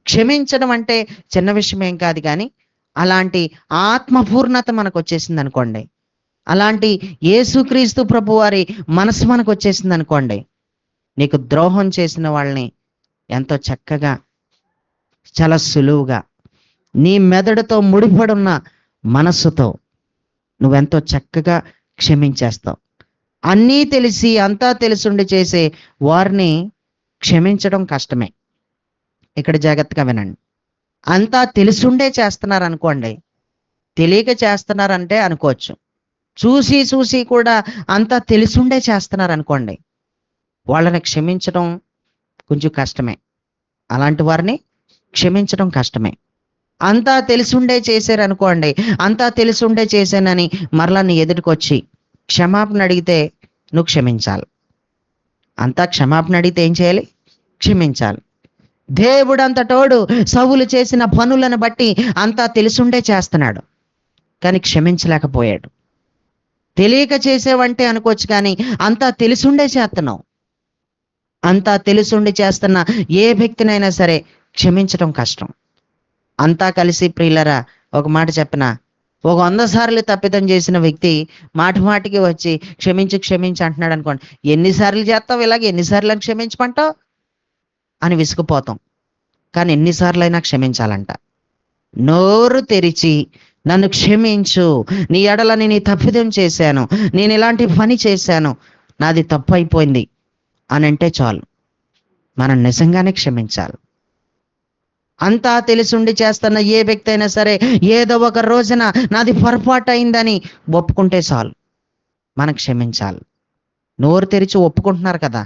క్షమించడం అంటే చిన్న విషయం ఏం కాదు, కానీ అలాంటి ఆత్మపూర్ణత మనకు వచ్చేసింది అనుకోండి, అలాంటి యేసుక్రీస్తు ప్రభు వారి మనసు మనకు వచ్చేసింది అనుకోండి, నీకు ద్రోహం చేసిన వాళ్ళని ఎంతో చక్కగా, చాలా సులువుగా, నీ మెదడుతో ముడిపడున్న మనస్సుతో నువ్వెంతో చక్కగా క్షమించేస్తావు. అన్నీ తెలిసి అంతా తెలిసుండి చేసే వారిని క్షమించడం కష్టమే. ఇక్కడ జాగ్రత్తగా వినండి. అంతా తెలుసుండే చేస్తున్నారు అనుకోండి, తెలియక చేస్తున్నారంటే అనుకోవచ్చు. చూసి చూసి కూడా అంతా తెలుసుండే చేస్తున్నారు అనుకోండి, వాళ్ళని క్షమించడం కొంచెం కష్టమే. అలాంటి వారిని క్షమించడం కష్టమే. అంతా తెలుసుండే చేశారు అనుకోండి, అంతా తెలుసుండే చేశానని మరలా నీ ఎదుటికొచ్చి క్షమాపణ అడిగితే నువ్వు క్షమించాలి. అంతా క్షమాపణ అడిగితే ఏం చేయాలి? క్షమించాలి. దేవుడంతటోడు సౌలు చేసిన పనులను బట్టి అంతా తెలుసుండే చేస్తున్నాడు, కానీ క్షమించలేకపోయాడు. తెలియక చేసేవంటే అనుకోవచ్చు, కానీ అంతా తెలుసుండే చేస్తున్నావు. అంతా తెలుసుండి చేస్తున్న ఏ వ్యక్తినైనా సరే క్షమించడం కష్టం. అంతా కలిసి ప్రియులరా, ఒక మాట చెప్పనా, ఒక 100 సార్లు తప్పిదం చేసిన వ్యక్తి మాటి మాటికి వచ్చి క్షమించి క్షమించి అంటున్నాడు అనుకోండి, ఎన్నిసార్లు చేస్తావు ఇలాగ, ఎన్నిసార్లు క్షమించమంటావు అని విసుగుపోతాం. కానీ ఎన్నిసార్లైనా క్షమించాలంట. నోరు తెరిచి నన్ను క్షమించు, నీ ఎడల నేను తప్పిదం చేశాను, నేను ఇలాంటి పని చేశాను, నాది తప్పు అయిపోయింది అని అంటే చాలు, మనం నిజంగానే క్షమించాలి. అంతా తెలిసుండి చేస్తున్న ఏ వ్యక్తి అయినా సరే ఏదో ఒక రోజున నాది పొరపాటు అయిందని ఒప్పుకుంటే చాలు, మనం క్షమించాలి. నోరు తెరిచి ఒప్పుకుంటున్నారు కదా,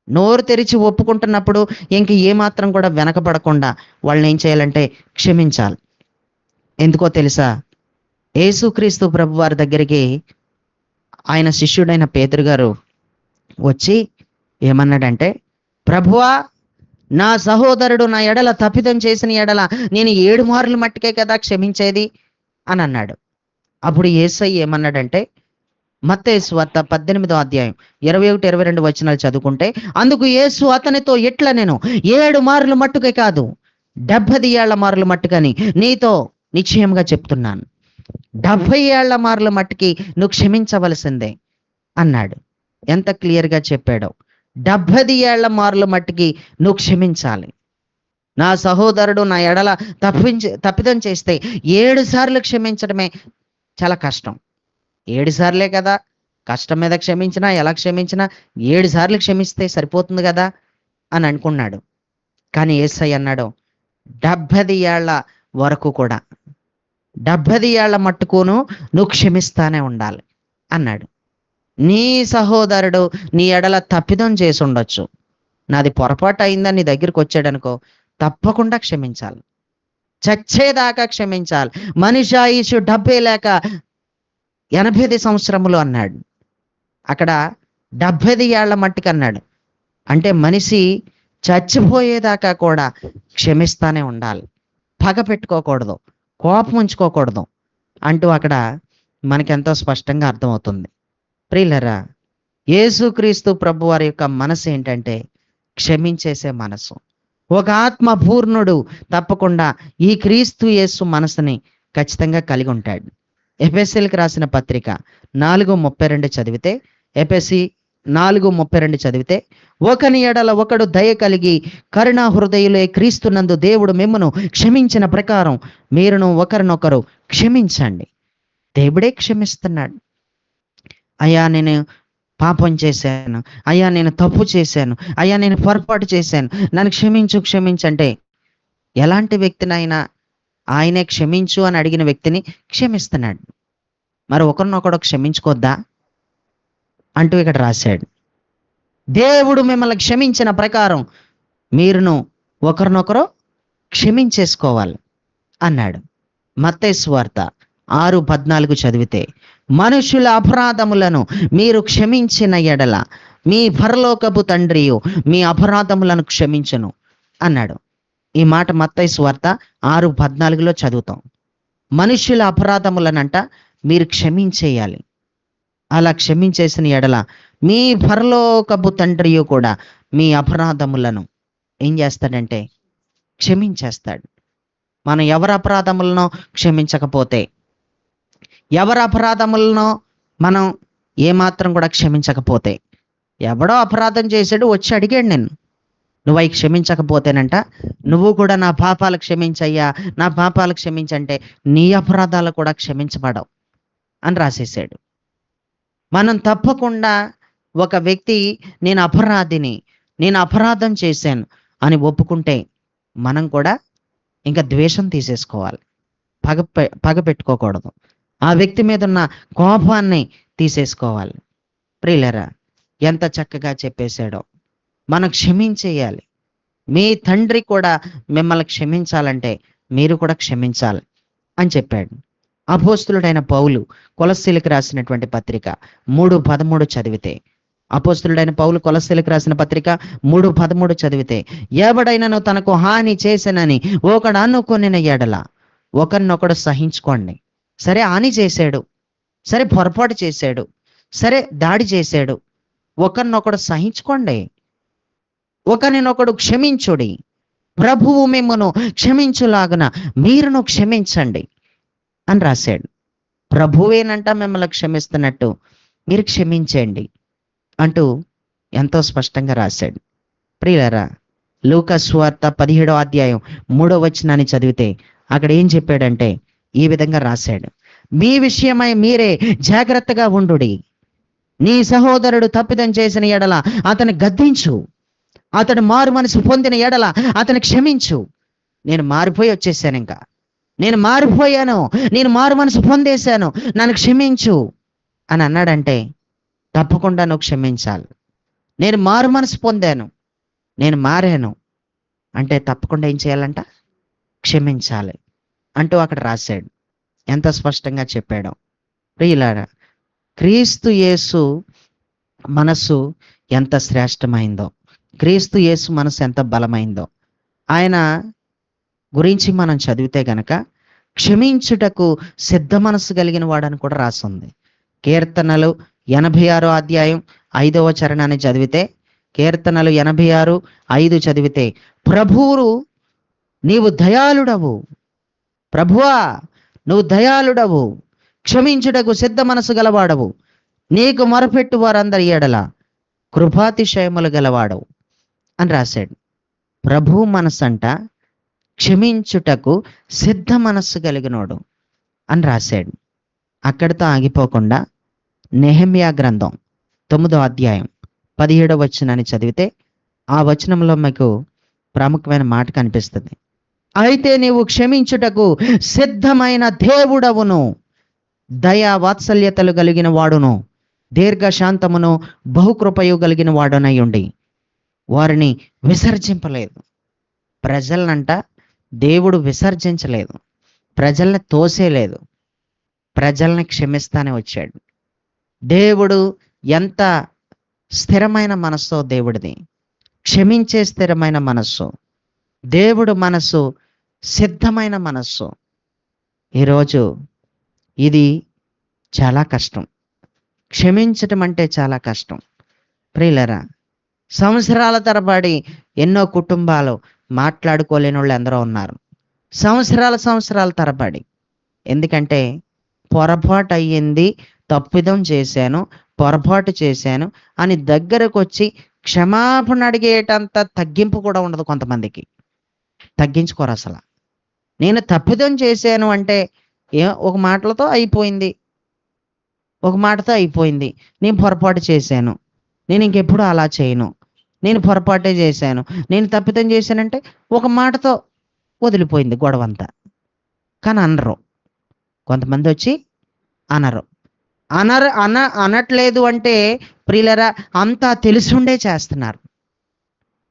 నోరు తెరిచి ఒప్పుకుంటున్నప్పుడు ఇంక ఏమాత్రం కూడా వెనకబడకుండా వాళ్ళని ఏం చేయాలంటే క్షమించాలి. ఎందుకో తెలుసా? యేసుక్రీస్తు ప్రభు వారి దగ్గరికి ఆయన శిష్యుడైన పేతురు గారు వచ్చి ఏమన్నాడంటే, ప్రభువా, నా సహోదరుడు నా ఎడల తప్పిదం చేసిన ఎడల నేను 7 మార్లు మట్టుకే కదా క్షమించేది అని అన్నాడు. అప్పుడు యేసయ్య ఏమన్నాడంటే, మత్తయి సువార్త 18వ అధ్యాయం 21, 22 వచనాలు చదువుకుంటే, అందుకు యేసు అతనితో ఇట్లా, నేను 7 మార్లు మట్టుకే కాదు 70 ఏళ్ల మార్లు మట్టుకని నీతో నిశ్చయంగా చెప్తున్నాను. 70 ఏళ్ల మార్లు మట్టుకి నువ్వు క్షమించవలసిందే అన్నాడు. ఎంత క్లియర్గా చెప్పాడో. 70 ఏళ్ల మార్లు మట్టుకి నువ్వు క్షమించాలి. నా సహోదరుడు నా ఎడల తప్పిదం చేస్తే 7 సార్లు క్షమించడమే చాలా కష్టం. 7 సార్లే కదా, కష్టం మీద క్షమించినా, ఎలా క్షమించినా 7 సార్లు క్షమిస్తే సరిపోతుంది కదా అని అనుకున్నాడు. కానీ యేసయ్య అన్నాడు, 70 ఏళ్ల వరకు కూడా, 70 ఏళ్ల మట్టుకును నువ్వు క్షమిస్తానే ఉండాలి అన్నాడు. నీ సహోదరుడు నీ ఎడల తప్పిదం చేసి ఉండొచ్చు, నాది పొరపాటు అయిందని నీ దగ్గరికి వచ్చాడనుకో, తప్పకుండా క్షమించాలి. చచ్చేదాకా క్షమించాలి. మనిషి ఆయుష్ 70 లేక 85 సంవత్సరములు అన్నాడు. అక్కడ 70 ఏళ్ల మట్టికి అన్నాడు. అంటే మనిషి చచ్చిపోయేదాకా కూడా క్షమిస్తానే ఉండాలి, పగ పెట్టుకోకూడదు, కోపం ఉంచుకోకూడదు అంటూ అక్కడ మనకెంతో స్పష్టంగా అర్థమవుతుంది. ప్రియులరా, యేసుక్రీస్తు ప్రభు వారి యొక్క మనసు ఏంటంటే క్షమించేసే మనసు. ఒక ఆత్మ పూర్ణుడు తప్పకుండా ఈ క్రీస్తు యేసు మనసుని ఖచ్చితంగా కలిగి ఉంటాడు. ఎఫెసీయులకు రాసిన పత్రిక 4:32 చదివితే, ఎఫెసీ 4:32 చదివితే, ఒకని ఎడల ఒకడు దయ కలిగి కరుణా హృదయులే క్రీస్తునందు దేవుడు మిమ్మును క్షమించిన ప్రకారం మీరును ఒకరినొకరు క్షమించండి. దేవుడే క్షమిస్తున్నాడు. అయ్యా నేను పాపం చేశాను, అయ్యా నేను తప్పు చేశాను, అయ్యా నేను పొరపాటు చేశాను, నన్ను క్షమించంటే ఎలాంటి వ్యక్తినైనా ఆయనే క్షమించు అని అడిగిన వ్యక్తిని క్షమిస్తున్నాడు. మరి ఒకరినొకడు క్షమించుకోద్దా అంటూ ఇక్కడ రాశాడు. దేవుడు మిమ్మల్ని క్షమించిన ప్రకారం మీరును ఒకరినొకరు క్షమించేసుకోవాలి అన్నాడు. మత్తయి సువార్త 6:14 చదివితే, మనుషుల అపరాధములను మీరు క్షమించిన ఎడల మీ పరలోకపు తండ్రియు మీ అపరాధములను క్షమించును అన్నాడు. ఈ మాట మత్తయి సువార్త 6:14లో చదువుతాం. మనుషుల అపరాధములనంట మీరు క్షమించేయాలి. అలా క్షమించేసిన ఎడల మీ పరలోకపు తండ్రియు కూడా మీ అపరాధములను ఏం చేస్తాడంటే క్షమించేస్తాడు. మనం ఎవరి అపరాధములను క్షమించకపోతే, ఎవరి అపరాధములను మనం ఏమాత్రం కూడా క్షమించకపోతే, ఎవడో అపరాధం చేశాడు వచ్చి అడిగాడు నిన్ను, నువ్వు అవి క్షమించకపోతేనంట నువ్వు కూడా నా పాపాలు క్షమించయ్యా, నా పాపాలు క్షమించంటే నీ అపరాధాలు కూడా క్షమించబడవు అని రాసేసాడు. మనం తప్పకుండా ఒక వ్యక్తి నేను అపరాధిని, నేను అపరాధం చేశాను అని ఒప్పుకుంటే మనం కూడా ఇంకా ద్వేషం తీసేసుకోవాలి, పగ పెట్టుకోకూడదు, ఆ వ్యక్తి మీద ఉన్న కోపాన్ని తీసేసుకోవాలి. ప్రియులరా, ఎంత చక్కగా చెప్పేశాడో. మనం క్షమించేయాలి. మీ తండ్రి కూడా మిమ్మల్ని క్షమించాలంటే మీరు కూడా క్షమించాలి అని చెప్పాడు. అపోస్తులుడైన పౌలు కొలస్సీలకు రాసినటువంటి పత్రిక 3:13 చదివితే, అపోస్తులుడైన పౌలు కొలస్సీలకు రాసిన పత్రిక 3:13 చదివితే, ఎవడైనను తనకు హాని చేశానని ఒకడు అనుకొనిన ఎడల ఒకరినొకడు సహించుకోండి. సరే హాని చేశాడు, సరే పొరపాటు చేశాడు, సరే దాడి చేశాడు, ఒకరినొకడు సహించుకోండి, ఒకరినొకడు క్షమించుడి, ప్రభువు మిమ్మును క్షమించులాగున మీరును క్షమించండి అని రాశాడు. ప్రభువేనంట మిమ్మల్ని క్షమిస్తున్నట్టు మీరు క్షమించండి అంటూ ఎంతో స్పష్టంగా రాశాడు. ప్రియులారా, లూకా సువార్త 17వ అధ్యాయం 3వ వచనాన్ని చదివితే అక్కడ ఏం చెప్పాడంటే ఈ విధంగా రాశాడు. మీ విషయమై మీరే జాగ్రత్తగా ఉండుడి. నీ సహోదరుడు తప్పిదం చేసిన ఎడల అతని గద్దించు, అతడు మారు మనసు పొందిన ఎడల అతని క్షమించు. నేను మారిపోయి వచ్చేసాను, ఇంకా నేను మారిపోయాను, నేను మారు మనసు పొందేశాను, నన్ను క్షమించు అని అన్నాడంటే తప్పకుండా నువ్వు క్షమించాలి. నేను మారు మనసు పొందాను, నేను మారాను అంటే తప్పకుండా ఏం చేయాలంట? క్షమించాలి అంటూ అక్కడ రాశాడు. ఎంత స్పష్టంగా చెప్పాడో. ప్రియులారా, క్రీస్తు యేసు మనసు ఎంత శ్రేష్టమైందో, క్రీస్తు యేసు మనసు ఎంత బలమైందో ఆయన గురించి మనం చదివితే గనక క్షమించుటకు సిద్ధ మనసు కలిగిన వాడని కూడా రాసింది. కీర్తనలు 86వ అధ్యాయం 5వ చరణాన్ని చదివితే, కీర్తనలు 86:5 చదివితే, ప్రభువు నీవు దయాళుడవు, ప్రభువా నువ్వు దయాళుడవు, క్షమించుటకు సిద్ధ మనసు గలవాడవు, నీకు మొరపెట్టు వారందరి ఎడల కృపాతిశయములు గలవాడవు అని రాశాడు. ప్రభు మనసు అంట క్షమించుటకు సిద్ధ మనస్సు కలిగినోడు అని రాశాడు. అక్కడితో ఆగిపోకుండా నెహెమ్యా గ్రంథం 9వ అధ్యాయం 17వ వచనాన్ని చదివితే ఆ వచనంలో మీకు ప్రాముఖ్యమైన మాట కనిపిస్తుంది. అయితే నీవు క్షమించుటకు సిద్ధమైన దేవుడవును, దయా వాత్సల్యతలు కలిగిన వాడును, దీర్ఘశాంతమును బహుకృపయు కలిగిన వాడునై ఉండి వారిని విసర్జింపలేదు. ప్రజలనంట దేవుడు విసర్జించలేదు, ప్రజల్ని తోసేలేదు, ప్రజల్ని క్షమిస్తానే వచ్చాడు. దేవుడు ఎంత స్థిరమైన మనస్సో దేవుడిది, క్షమించే స్థిరమైన మనస్సు. దేవుడు మనస్సు సిద్ధమైన మనస్సు. ఈరోజు ఇది చాలా కష్టం, క్షమించటం అంటే చాలా కష్టం. ప్రియులరా, సంవత్సరాల తరబడి ఎన్నో కుటుంబాలు మాట్లాడుకోలేని వాళ్ళు ఎందరో ఉన్నారు, సంవత్సరాల తరబడి. ఎందుకంటే పొరపాటు అయ్యింది, తప్పిదం చేశాను, పొరపాటు చేశాను అని దగ్గరకు వచ్చి క్షమాపణ అడిగేటంత తగ్గింపు కూడా ఉండదు కొంతమందికి. తగ్గించుకోరు అసలు. నేను తప్పిదం చేశాను అంటే ఒక మాటలతో అయిపోయింది, ఒక మాటతో అయిపోయింది. నేను పొరపాటు చేశాను, నేను ఇంకెప్పుడు అలా చేయను, నేను పొరపాటే చేశాను, నేను తప్పిదం చేశానంటే ఒక మాటతో వదిలిపోయింది గొడవంతా. కానీ అనరు. కొంతమంది వచ్చి అనరు. అనట్లేదు అంటే ప్రియులరా, అంతా తెలిసుండే చేస్తున్నారు.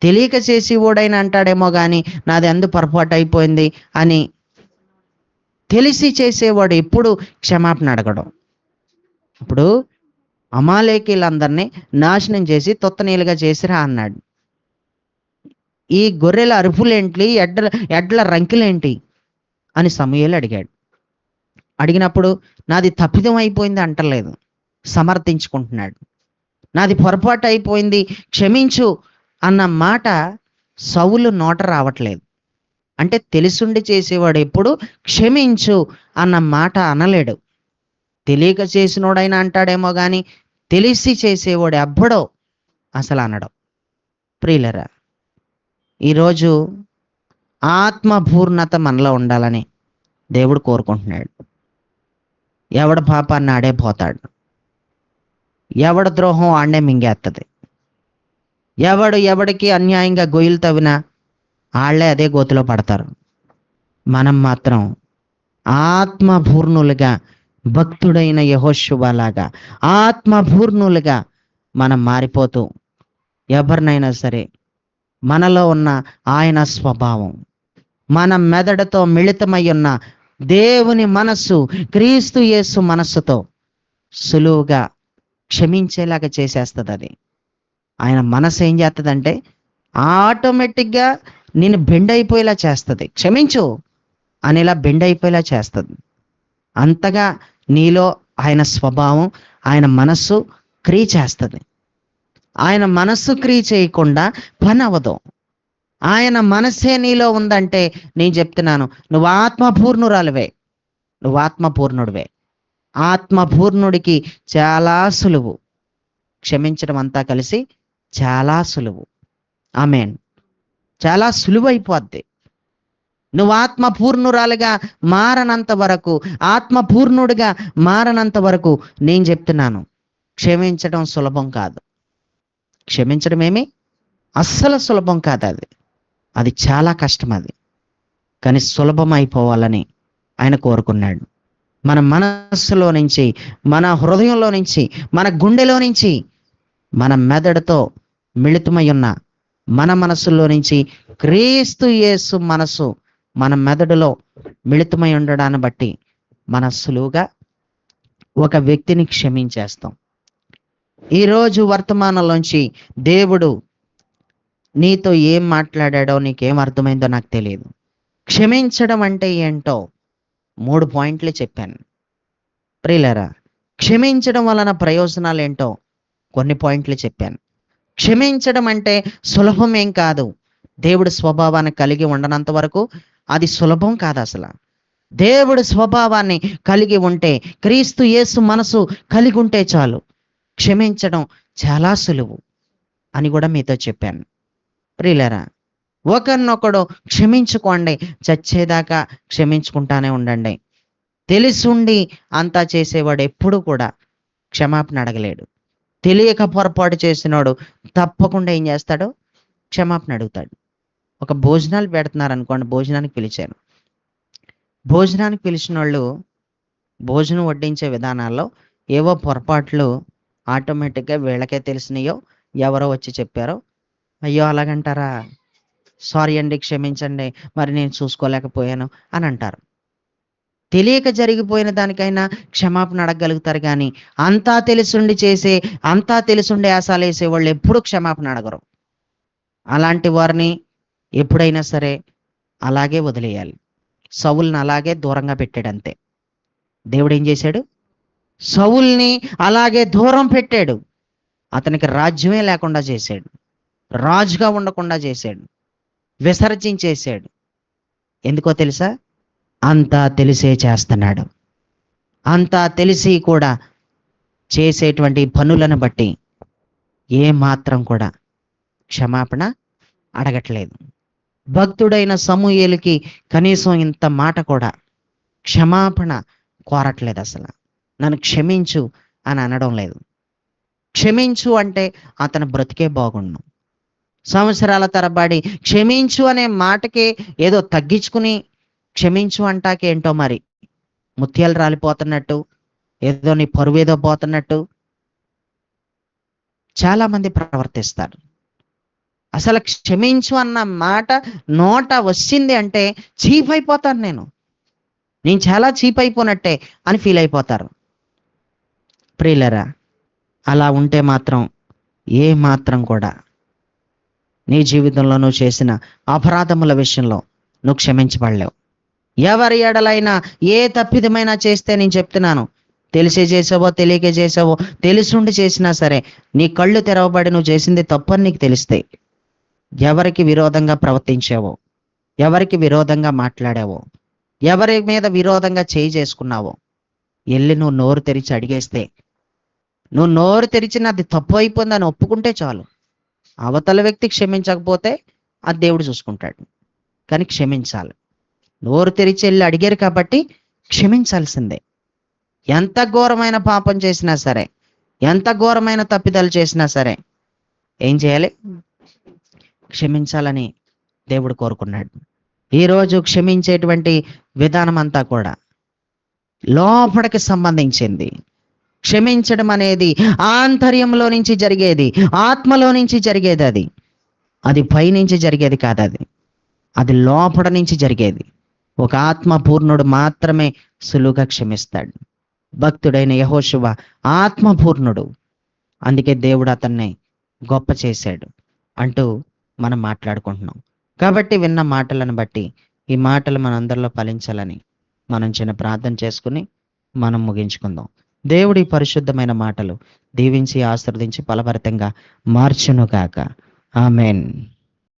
తెలియక చేసి ఓడైనా అంటాడేమో కానీ నాది అందు పొరపాటు అయిపోయింది అని. తెలిసి చేసేవాడు ఎప్పుడు క్షమాపణ అడగడం. ఇప్పుడు అమాలేకీలందరినీ నాశనం చేసి తొత్తనీలుగా చేసిరా అన్నాడు. ఈ గొర్రెల అరుపులేంటి, ఎడ్ల రంకెలేంటి అని సమూయేలు అడిగాడు. అడిగినప్పుడు నాది తప్పిదం అయిపోయింది అంటలేదు, సమర్థించుకుంటున్నాడు. నాది పొరపాటు అయిపోయింది, క్షమించు అన్న మాట సౌలు నోట రావట్లేదు. అంటే తెలిసుండి చేసేవాడు ఎప్పుడు క్షమించు అన్న మాట అనలేడు. తెలియక చేసినోడైనా అంటాడేమో కానీ తెలిసి చేసేవాడు ఎవ్వడో అసలు అనడం. ప్రియులరా, ఈరోజు ఆత్మపూర్ణత మనలో ఉండాలని దేవుడు కోరుకుంటున్నాడు. ఎవడ పాపాన్ని ఆడే పోతాడు, ఎవడ ద్రోహం ఆడే మింగేస్తుంది, ఎవడికి అన్యాయంగా గొయ్యలు తవ్వినా ఆళ్లే అదే గోతిలో పడతారు. మనం మాత్రం ఆత్మపూర్ణులుగా, భక్తుడైన యెహోషువలాగా ఆత్మపూర్ణులుగా మనం మారిపోతూ ఎవరినైనా సరే మనలో ఉన్న ఆయన స్వభావం, మన మెదడుతో మిళితమై ఉన్న దేవుని మనస్సు, క్రీస్తు యేసు మనస్సుతో సులువుగా క్షమించేలాగా చేసేస్తుంది. అది ఆయన మనసు ఏం చేస్తుందంటే ఆటోమేటిక్గా నేను బెండ్ అయిపోయేలా చేస్తుంది. క్షమించు అనేలా బెండ్ అయిపోయేలా చేస్తుంది. అంతగా నీలో ఆయన స్వభావం, ఆయన మనస్సు క్రియ చేస్తుంది. ఆయన మనస్సు క్రియ చేయకుండా పని అవ్వదు. ఆయన మనస్సే నీలో ఉందంటే నేను చెప్తున్నాను, నువ్వు ఆత్మపూర్ణురాలువే, నువ్వు ఆత్మపూర్ణుడివే. ఆత్మపూర్ణుడికి చాలా సులువు, క్షమించడం అంతా కలిసి చాలా సులువు. ఆమేన్. చాలా సులువైపోద్ది. నువ్వు ఆత్మపూర్ణురాలుగా మారనంత వరకు, ఆత్మపూర్ణుడిగా మారనంత వరకు నేను చెప్తున్నాను, క్షమించడం సులభం కాదు. క్షమించడం ఏమి అస్సలు సులభం కాదు. అది చాలా కష్టం. అది కానీ సులభం అయిపోవాలని ఆయన కోరుకున్నాడు. మన మనస్సులో నుంచి, మన హృదయంలో నుంచి, మన గుండెలో నుంచి, మన మెదడుతో మిళితమై ఉన్న మన మనస్సులో నుంచి క్రీస్తు యేసు మనసు మన మెదడులో మిళితమై ఉండడాన్ని బట్టి మన సులువుగా ఒక వ్యక్తిని క్షమించేస్తాం. ఈరోజు వర్తమానంలోంచి దేవుడు నీతో ఏం మాట్లాడాడో, నీకేం అర్థమైందో నాకు తెలియదు. క్షమించడం అంటే ఏంటో 3 పాయింట్లు చెప్పాను. ప్రియులారా, క్షమించడం వలన ప్రయోజనాలు ఏంటో కొన్ని పాయింట్లు చెప్పాను. క్షమించడం అంటే సులభం ఏం కాదు. దేవుడి స్వభావాన్ని కలిగి ఉండనంత వరకు అది సులభం కాదు అసలు. దేవుడి స్వభావాన్ని కలిగి ఉంటే, క్రీస్తు యేసు మనసు కలిగి ఉంటే చాలు, క్షమించడం చాలా సులువు అని కూడా మీతో చెప్పాను. ప్రియులారా, ఒకరినొకడు క్షమించుకోండి, చచ్చేదాకా క్షమించుకుంటానే ఉండండి. తెలిసుండి అంతా చేసేవాడు ఎప్పుడు కూడా క్షమాపణ అడగలేడు. తెలియక పొరపాటు చేసినోడు తప్పకుండా ఏం చేస్తాడు? క్షమాపణ అడుగుతాడు. ఒక భోజనాలు పెడుతున్నారు అనుకోండి, భోజనానికి పిలిచాను. భోజనానికి పిలిచిన వాళ్ళు భోజనం వడ్డించే విధానాల్లో ఏవో పొరపాట్లు ఆటోమేటిక్గా వీళ్ళకే తెలిసినాయో, ఎవరో వచ్చి చెప్పారో, అయ్యో అలాగంటారా, సారీ అండి, క్షమించండి, మరి నేను చూసుకోలేకపోయాను అని అంటారు. తెలియక జరిగిపోయిన దానికైనా క్షమాపణ అడగగలుగుతారు కానీ అంతా తెలిసుండి చేసే, అంతా తెలిసుండి ఆశాలు వేసే వాళ్ళు ఎప్పుడు క్షమాపణ అడగరు. అలాంటి వారిని ఎప్పుడైనా సరే అలాగే వదిలేయాలి. సౌలుని అలాగే దూరంగా పెట్టాడు అంతే. దేవుడు ఏం చేశాడు? సౌలుని అలాగే దూరం పెట్టాడు. అతనికి రాజ్యమే లేకుండా చేశాడు, రాజుగా ఉండకుండా చేశాడు. విసర్జించేశాడు. ఎందుకో తెలుసా? అంతా తెలిసే చేస్తున్నాడు. అంతా తెలిసి కూడా చేసేటువంటి పనులను బట్టి ఏ మాత్రం కూడా క్షమాపణ అడగట్లేదు. భక్తుడైన సమూయేలుకి కనీసం ఇంత మాట కూడా క్షమాపణ కోరట్లేదు అసలు. నన్ను క్షమించు అని అనడం లేదు. క్షమించు అంటే అతని బ్రతికే బాగుండు. సంవత్సరాల తరబడి క్షమించు అనే మాటకి ఏదో తగ్గించుకుని క్షమించు అంటాకేంటో మరి ముత్యాలు రాలిపోతున్నట్టు, ఏదో నీ పరువేదో పోతున్నట్టు చాలా మంది ప్రవర్తిస్తారు. అసలు క్షమించు అన్న మాట నోట వచ్చింది అంటే చీప్ అయిపోతాను నేను చాలా చీప్ అయిపోనట్టే అని ఫీల్ అయిపోతారు. ప్రియులరా, అలా ఉంటే మాత్రం ఏ మాత్రం కూడా నీ జీవితంలో నువ్వు చేసిన అపరాధముల విషయంలో నువ్వు క్షమించబడలేవు. ఎవరి ఎడలైనా ఏ తప్పిదమైనా చేస్తే నేను చెప్తున్నాను, తెలిసే చేసావో తెలియక చేసావో, తెలుసుండి చేసినా సరే నీ కళ్ళు తెరవబడి నువ్వు చేసింది తప్పని నీకు తెలిస్తే, ఎవరికి విరోధంగా ప్రవర్తించావో, ఎవరికి విరోధంగా మాట్లాడావో, ఎవరి మీద విరోధంగా చేయి చేసుకున్నావో వెళ్ళి నువ్వు నోరు తెరిచి అడిగేస్తే, నువ్వు నోరు తెరిచిన అది తప్పు అయిపోయిందని ఒప్పుకుంటే చాలు. అవతల వ్యక్తి క్షమించకపోతే అది దేవుడు చూసుకుంటాడు. కానీ క్షమించాలి. నోరు తెరిచి వెళ్ళి అడిగారు కాబట్టి క్షమించాల్సిందే. ఎంత ఘోరమైన పాపం చేసినా సరే, ఎంత ఘోరమైన తప్పిదాలు చేసినా సరే ఏం చేయాలి? క్షమించాలని దేవుడు కోరుకున్నాడు. ఈరోజు క్షమించేటువంటి విధానం అంతా కూడా లోపలికి సంబంధించింది. క్షమించడం అనేది ఆంతర్యంలో నుంచి జరిగేది, ఆత్మలో నుంచి జరిగేది. అది పైనుంచి జరిగేది కాదు, అది లోపల నుంచి జరిగేది. ఒక ఆత్మ పూర్ణుడు మాత్రమే సులువుగా క్షమిస్తాడు. భక్తుడైన యెహోషువ ఆత్మపూర్ణుడు, అందుకే దేవుడు అతన్ని గొప్ప చేశాడు అంటూ మనం మాట్లాడుకుంటున్నాం. కాబట్టి విన్న మాటలను బట్టి ఈ మాటలు మనందరిలో ఫలించాలని మనం చిన్న ప్రార్థన చేసుకుని మనం ముగించుకుందాం. దేవుడి పరిశుద్ధమైన మాటలు దీవించి ఆశీర్వదించి ఫలభరితంగా మార్చునుగాక. ఆమెన్.